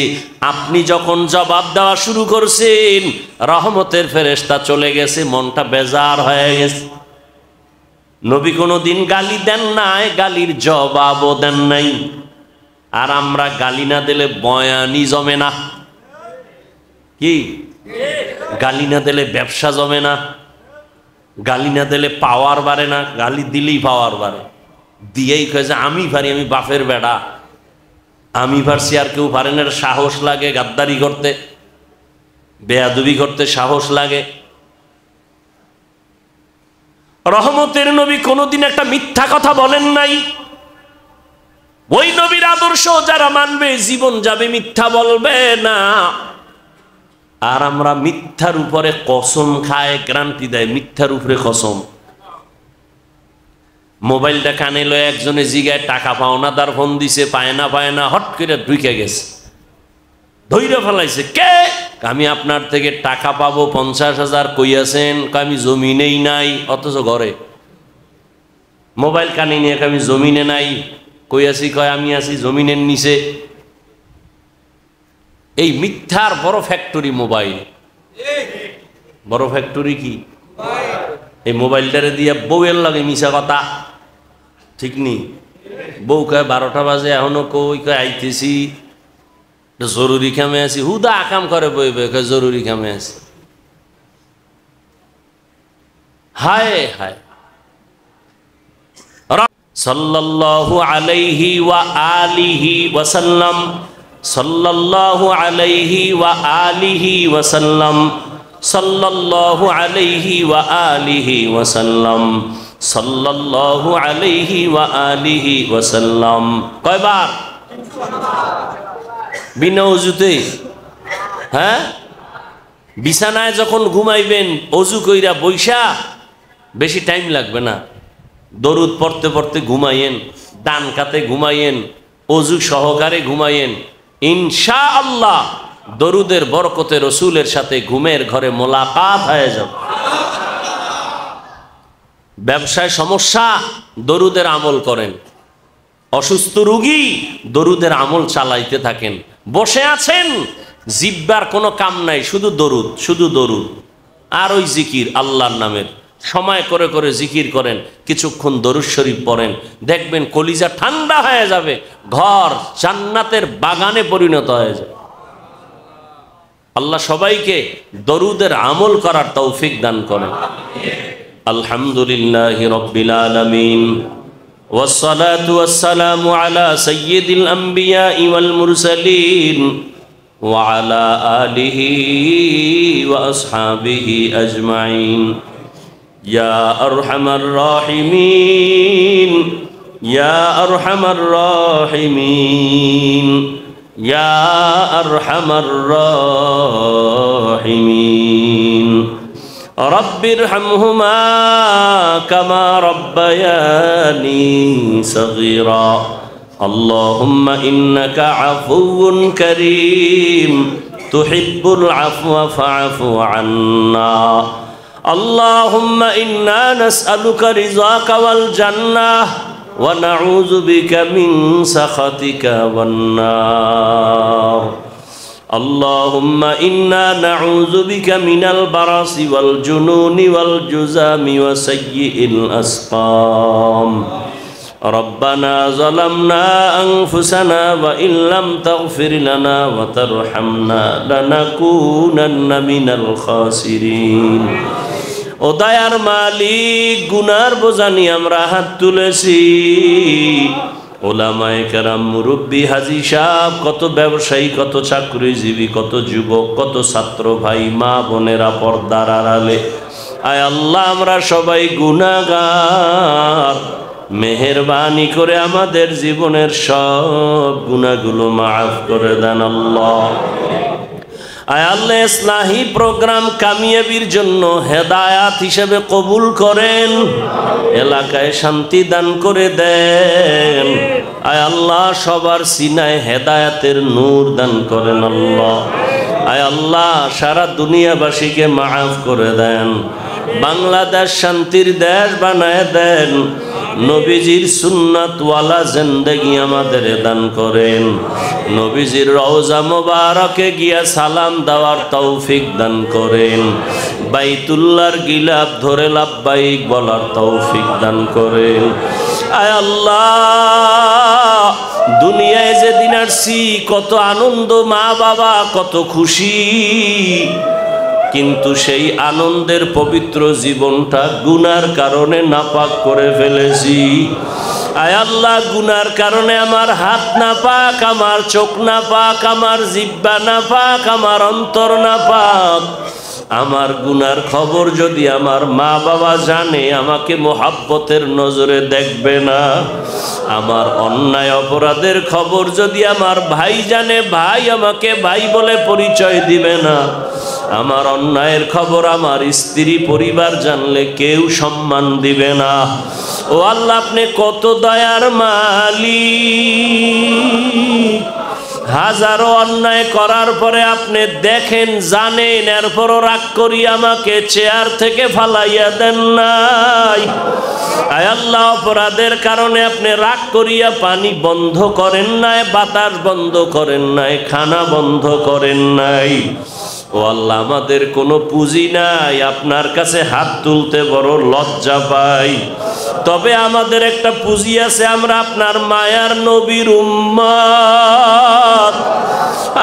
আপনি যখন জবাব দেওয়া শুরু করছেন, রহমতের ফেরেশতা চলে গেছে, মনটা বেজার হয়ে গেছে। নবী কোনোদিন গালি দেন নাই, গালির জবাবও দেন নাই। আর আমরা গালি না দিলে বয়ানি জমে না। কি? গালি না দিলে ব্যবসা জমে না, গালি না দিলে পাওয়ার বাড়ে না। গালি দিলেই পাওয়ার বাড়ে। দিয়েই কয়ে যে আমি পারি, আমি বাপের বেড়া, আমি পারছি, আর কেউ পারে না। সাহস লাগে গাদ্দারি করতে, বেয়াদবি করতে সাহস লাগে। রহমতের নবী কোনোদিন একটা মিথ্যা কথা বলেন নাই। ওই নবীর আদর্শ যারা মানবে, জীবন যাবে, মিথ্যা বলবে না। আর আমরা মিথ্যার উপরে কসম খায়, গ্যারান্টি দেয়, মিথ্যার উপরে কসম। মোবাইলটা কানে লয়ে একজনে জিগায় টাকা পাও না, তার ফোন দিছে, পায় না, হট করে ঢুকে গেছে, ধৈর্য ফেলাইছে। কে? আমি আপনার থেকে টাকা পাবো 50,000, কই আছেন? আমি জমিনেই নাই, অথচ ঘরে। মোবাইল কানে নিয়ে আমি জমিনে নাই, কই আছি, কয় আমি আছি জমিনের নিচে। এই মিথ্যার বড় ফ্যাক্টরি মোবাইল। বড় ফ্যাক্টরি কি? এই মোবাইলটারে দিয়ে বউয়ের লাগে মিশা কথা, ঠিক নি? বউ কয় 12টা বাজে এখনো কই, কয় আইতেছি, জরুরি কামে আছি। হুদা আকাম করে বইবে, কয় জরুরি কামে আছি। হায় হায়। সাল্লাল্লাহু আলাইহি ওয়া আলিহি ওয়া সাল্লাম, সাল্লাল্লাহু আলাইহি ওয়া আলিহি ওয়া সাল্লাম, সাল্লাল্লাহু আলাইহি ওয়া আলিহি ওয়া সাল্লাম, সাল্লাল্লাহু আলাইহি ওয়া আলিহি ওয়া সাল্লাম। কয়বার? বিনা ওযুতে? হ্যাঁ, বিছানায় যখন ঘুমাইবেন ওযু কইরা বইসা, বেশি টাইম লাগবে না, দরুদ পড়তে পড়তে ঘুমাইয়েন, ডান কাতে ঘুমাইয়েন, ওযু সহকারে ঘুমাইয়েন, ইনশাআল্লাহ দরুদের বরকতে রসুলের সাথে ঘুমের ঘরে মোলাকাত হয়ে যাবে। ব্যবসায় সমস্যা, দরুদের আমল করেন। অসুস্থ রোগী, দরুদের আমল চালাইতে থাকেন। বসে আছেন, জিব্বার কোনো কাম নাই, শুধু দরুদ, শুধু দরুদ আর ওই জিকির, আল্লাহর নামের। সময় করে করে জিকির করেন, কিছুক্ষণ দরুদ শরীফ পড়েন, দেখবেন কলিজা ঠান্ডা হয়ে যাবে, ঘর জান্নাতের বাগানে পরিণত হয়ে যাবে। আল্লাহ সবাইকে দরুদের আমল করার তৌফিক দান করেন। আলহামদুলিল্লাহি রাব্বিল আলামিন, والصلاة والسلام على سيد الأنبياء والمرسلين وعلى آله وأصحابه أجمعين يا أرحم الراحمين يا أرحم الراحمين يا أرحم الراحمين رب ارحمهما كما ربياني صغيرا اللهم إنك عفو كريم تحب العفو فاعف عنا اللهم إنا نسألك رضاك والجنة ونعوذ بك من سخطك والنار اللهم إنا نعوذ بك من البرص والجنون والجذام وسيء الأسقام ربنا ظلمنا أنفسنا وإن لم تغفر لنا وترحمنا لنكونن من الخاسرين ও দয়ার মালিক, গুনার বোঝা নিয়ে আমরা হাত তুলেছি। ওলামায়ে কেরাম, মুরব্বী, হাজী সাহেব, কত ব্যবসায়ী, কত চাকরিজীবী, কত যুবক, কত ছাত্র ভাই, মা বোনেরা, পর্দার আড়ালে, আয় আল্লাহ আমরা সবাই গুনাহগার। মেহেরবানি করে আমাদের জীবনের সব গুনাহগুলো মাফ করে দেন আল্লাহ। আয় আল্লাহ ইসলাহি প্রোগ্রাম কামিয়াবির জন্য হেদায়াত হিসেবে কবুল করেন, এলাকায় শান্তি দান করে দেন। আয় আল্লাহ সবার সিনায় হেদায়াতের নূর দান করেন আল্লাহ। আয় আল্লাহ সারা দুনিয়াবাসীকে মাফ করে দেন, বাংলাদেশ শান্তির দেশ বানায় দেন, নবীজির সুন্নাতওয়ালা জিন্দেগি আমাদের দান করেন, নবীজির রওজা মোবারকে গিয়া সালাম দেওয়ার তৌফিক দান করেন, বাইতুল্লাহর গিলাফ ধরে লাব্বাইক বলার তৌফিক দান করেন। আয় আল্লাহ দুনিয়ায় যেদিন আসছি কত আনন্দ, মা বাবা কত খুশি, কিন্তু সেই আনন্দের পবিত্র জীবনটা গুনার কারণে নাপাক করে ফেলেছি। আয় আল্লাহ গুনার কারণে আমার হাত নাপাক, আমার চোখ নাপাক, আমার জিহ্বা নাপাক, আমার অন্তর নাপাক। আমার গুনার খবর যদি আমার মা বাবা জানে, আমাকে মোহাব্বতের নজরে দেখবে না। আমার অন্যায় অপরাধের খবর যদি আমার ভাই জানে, ভাই আমাকে ভাই বলে পরিচয় দিবে না। আমার অন্যায়ের খবর আমার স্ত্রী পরিবার জানলে কেউ সম্মান দিবে না। ও আল্লাহ আপনি কত দয়ার মালিক, হাজারো অন্যায় করার পরে আপনি দেখেন, জানেন, এরপরও রাগ করি আমাকে চেয়ার থেকে ফালাইয়া দেন নাই। আয় আল্লাহ অপরাধের কারণে আপনি রাগ করিয়া পানি বন্ধ করেন নাই, বাতাস বন্ধ করেন নাই, খানা বন্ধ করেন নাই। ও আল্লাহ আমাদের কোনো পুঁজি নাই, আপনার কাছে হাত তুলতে বড় লজ্জা পাই। তবে আমাদের একটা পুঁজি আছে, আমরা আপনার মায়ার নবীর উম্মত।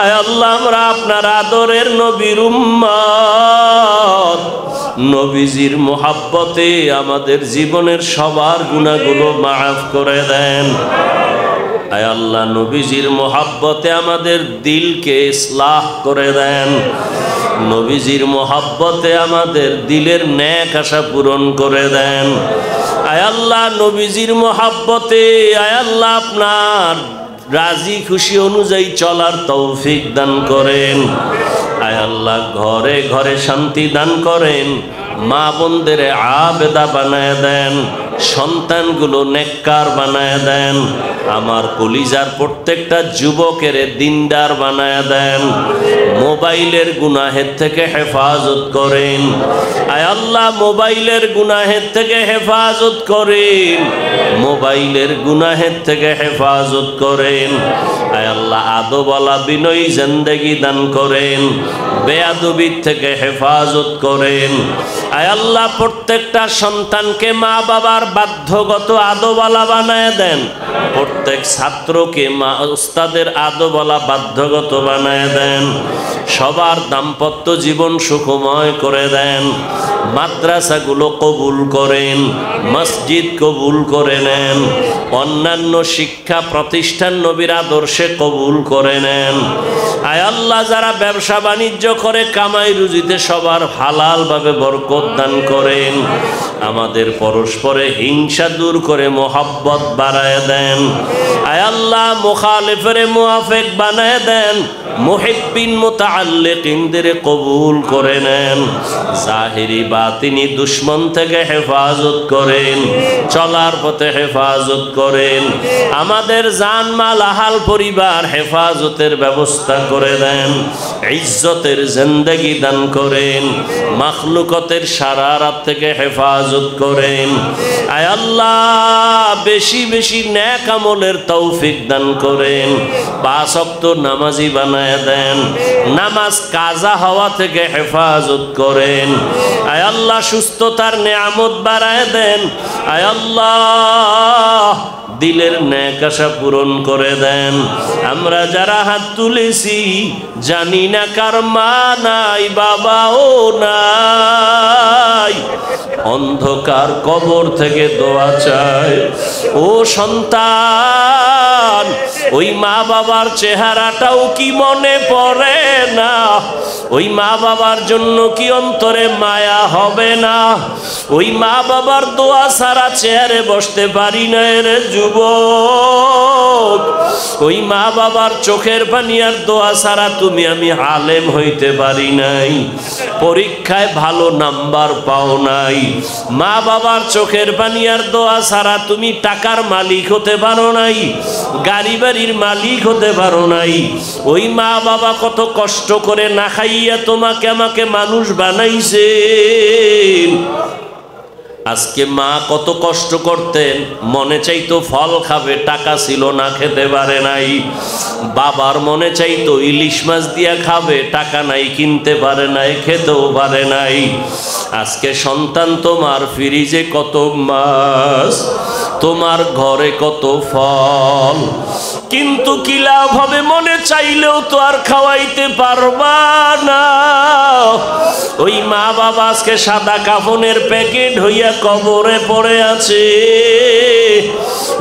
আয় আল্লাহ আমরা আপনার আদরের নবীর উম্মত। নবীজির মোহাব্বতে আমাদের জীবনের সবার গুনাহগুলো মাফ করে দেন। আয় আল্লাহ নবীজির মোহাব্বতে আমাদের দিলকে ইসলাহ করে দেন। নবীজির মোহাব্বতে আমাদের দিলের নেক আশা পূরণ করে দেন। আয় আল্লাহ নবীজির মোহাব্বতে আয় আল্লাহ আপনার রাজি খুশি অনুযায়ী চলার তৌফিক দান করেন। আয় আল্লাহ ঘরে ঘরে শান্তি দান করেন। মা বোনদের আবেদা বানায় দেন, সন্তানগুলো নেককার বানায় দেন। আমার কলিজার প্রত্যেকটা যুবকের দিনদার বানায় দেন। মোবাইলের গুনাহের থেকে হেফাজত করেন। আয় আল্লাহ মোবাইলের গুনাহের থেকে হেফাজত করেন। মোবাইলের গুনাহের থেকে হেফাজত করেন। আয় আল্লাহ আদবওয়ালা বিনয়ী জিন্দেগি দান করেন। বেয়াদবির থেকে হেফাজত করেন। আয় আল্লাহ প্রত্যেকটা সন্তানকে মা বাবার বাধ্যগত আদবওয়ালা বানায় দেন। প্রত্যেক ছাত্রকে মা উস্তাদের আদবওয়ালা বাধ্যগত বানায় দেন। সবার দাম্পত্য জীবন সুখময় করে দেন। মাদ্রাসাগুলো কবুল করেন, মসজিদ কবুল করে নেন। অন্যান্য শিক্ষা প্রতিষ্ঠান নবীর আদর্শে কবুল করে নেন। আয় আল্লাহ যারা ব্যবসা বাণিজ্য করে কামাই রুজিতে সবার হালালভাবে বরকত দান করেন। আমাদের পরস্পরে হিংসা দূর করে মোহাব্বত বাড়ায় দেন। আয় আল্লাহ মুখালিফের মুআফিক বানায় দেন। মুহিব্বিন মুতাআল্লিকিনদের কবুল করে নেন। জাহিরি বাতিনি দুশমন থেকে হেফাজত করেন। চলার পথে হেফাজত করেন। আমাদের জান মাল আহাল পরিবার হেফাজতের ব্যবস্থা করে দেন। ইজ্জতের জিন্দেগি দান করেন। মাখলুকতের শারারাত থেকে হেফাজত করেন। আয় আল্লাহ বেশি বেশি নেক আমলের তৌফিক দান করেন। 5 ওয়াক্ত নামাজি বানায় দেন। নামাজ কাজা হওয়া থেকে হেফাজত করেন। আয় আল্লাহ সুস্থতার নিয়ামত বাড়ায় দেন। আয় আল্লাহ দিলের নেক আশা পূরণ করে দেন। আমরা যারা হাত তুলেছি জানি না কার মা নাই, বাবাও নাই। অন্ধকার কবর থেকে দোয়া চাই। ও সন্তান, ওই মা বাবার চেহারাটাও কি মনে পড়ে না? ওই মা বাবার জন্য কি অন্তরে মায়া হবে না? ওই মা বাবার দোয়া ছাড়া চেয়ারে বসতে পারি না রে যুবক। ওই মা বাবার চোখের পানি আর দোয়া ছাড়া তুমি আমি আলেম হইতে পারি নাই। পরীক্ষায় ভালো নাম্বার পাও নাই। মা বাবার চোখের পানি আর দোয়া ছাড়া তুমি টাকার মালিক হতে পারো নাই, গাড়ি বাড়ির মালিক হতে পারো নাই। ওই মা বাবা কত কষ্ট করে না খাইয়া তোমাকে আমাকে মানুষ বানাইছে। আজকে মা কত কষ্ট করতেন, মনে চাইতো ফল খাবে, টাকা ছিল না, খেতে পারে নাই। বাবার মনে চাইতো ইলিশ মাছ দিয়া খাবে, টাকা নাই, কিনতে পারে নাই, খেতেও পারে নাই। আজকে সন্তান তোমার ফ্রিজে কত মাছ, তোমার ঘরে কত ফল, কিন্তু কি লাভ হবে? মনে চাইলেও তো আর খাওয়াইতে পারবা না। ওই মা বাবা আজকে সাদা কাফনের প্যাকেট হইয়া কবরে পড়ে আছে।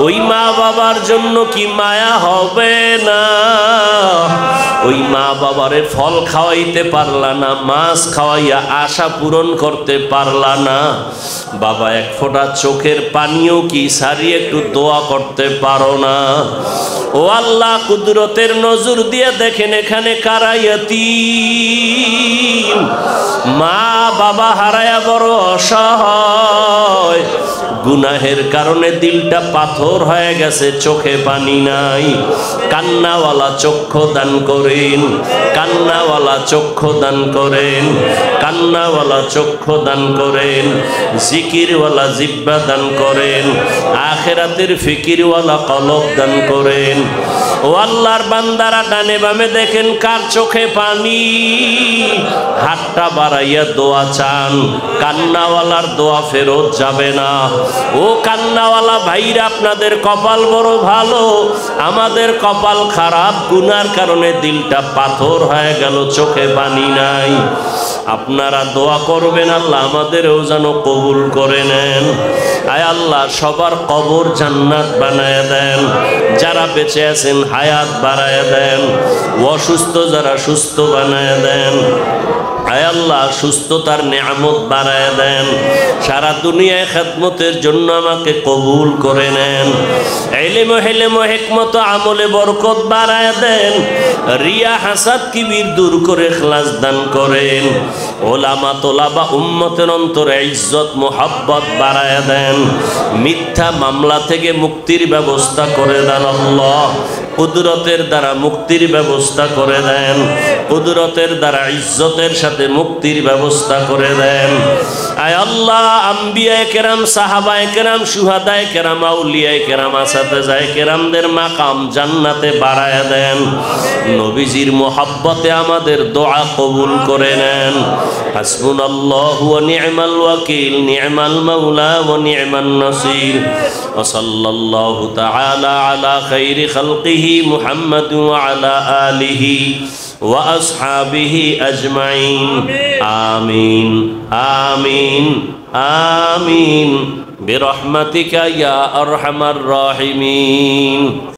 ওই মা বাবার জন্য কি মায়া হবে না? ওই মা বাবারে ফল খাওয়াইতে পারলা না, মাছ খাওয়াইয়া আশা পূরণ করতে পারলা না। বাবা এক ফোঁটা চোখের পানিও কি সারিয়ে একটু দোয়া করতে পারো না? ও আল্লাহ কুদরতের নজর দিয়ে দেখেন এখানে কারা ইয়াতীম, মা বাবা হারায়া বড় অসহায়, গুনাহের কারণে দিলটা পাথর হয়ে গেছে, চোখে পানি নাই। কান্নাওয়ালা চক্ষু দান করেন, কান্নাওয়ালা চক্ষু দান করেন, কান্নাওয়ালা চক্ষু দান করেন। জিকিরওয়ালা জিহ্বা দান করেন, আখিরাতের ফিকিরওয়ালা কলব দান করেন। ও আল্লাহর বান্দারা, ডানে বামে দেখেন কার চোখে পানি, হাতটা বাড়াইয়া দোয়া চান। কান্নাওয়ালার দোয়া ফেরত যাবে না। ও কান্নাওয়ালা ভাইরা, আপনাদের কপাল বড় ভালো, আমাদের কপাল খারাপ। গুনার কারণে দিলটা পাথর হয়ে গেল, চোখে পানি নাই। আপনারা দোয়া করবেন, আল্লাহ আমাদেরও যেন কবুল করে নেন। আয় আল্লাহ, সবার কবর জান্নাত বানায় দেন। যারা বেঁচে আছেন হায়াত বাড়ায় দেন, অসুস্থ যারা সুস্থ বানায় দেন। আয় আল্লাহ, সুস্থতার নেয়ামত বাড়ায় দেন। সারা দুনিয়ায় খেদমতের জন্য আমাকে কবুল করে নেন। ইলম হিলম হিকমত আমলে বরকত বাড়ায় দেন। রিয়া হাসাদ কিবির দূর করে ইখলাস দান করেন। ওলামা তোলাবা উম্মতের অন্তরে ইজ্জত মুহাব্বত বাড়ায় দেন। মিথ্যা মামলা থেকে মুক্তির ব্যবস্থা করে দেন আল্লাহ। কুদরতের দ্বারা মুক্তির ব্যবস্থা করে দেন। কুদরতের দ্বারা ইজ্জতের সাথে মুক্তির ব্যবস্থা করে দেন। আয় আল্লাহ, আম্বিয়ায়ে কেরাম, সাহাবায়ে কেরাম, শুহাদায়ে কেরাম, আউলিয়ায়ে কেরাম, আসাতেজায়ে কেরামদের মাকাম জান্নাতে বাড়ায় দেন। নবীজির মোহাব্বতে আমাদের দোয়া কবুল করে নেন। হাসবুনাল্লাহু ওয়া নি'মাল ওয়াকিল, নি'মাল মাওলা ওয়া নি'মান নাসির। ওয়া সাল্লাল্লাহু তাআলা আলা খাইরি খালকিহি মুহাম্মাদ ওয়া আলা আলিহি ওয়া আসহাবিহি আজমাইন। আমিন আমিন আমিন বিরহমাতিকা ইয়া আরহামার রাহিমিন।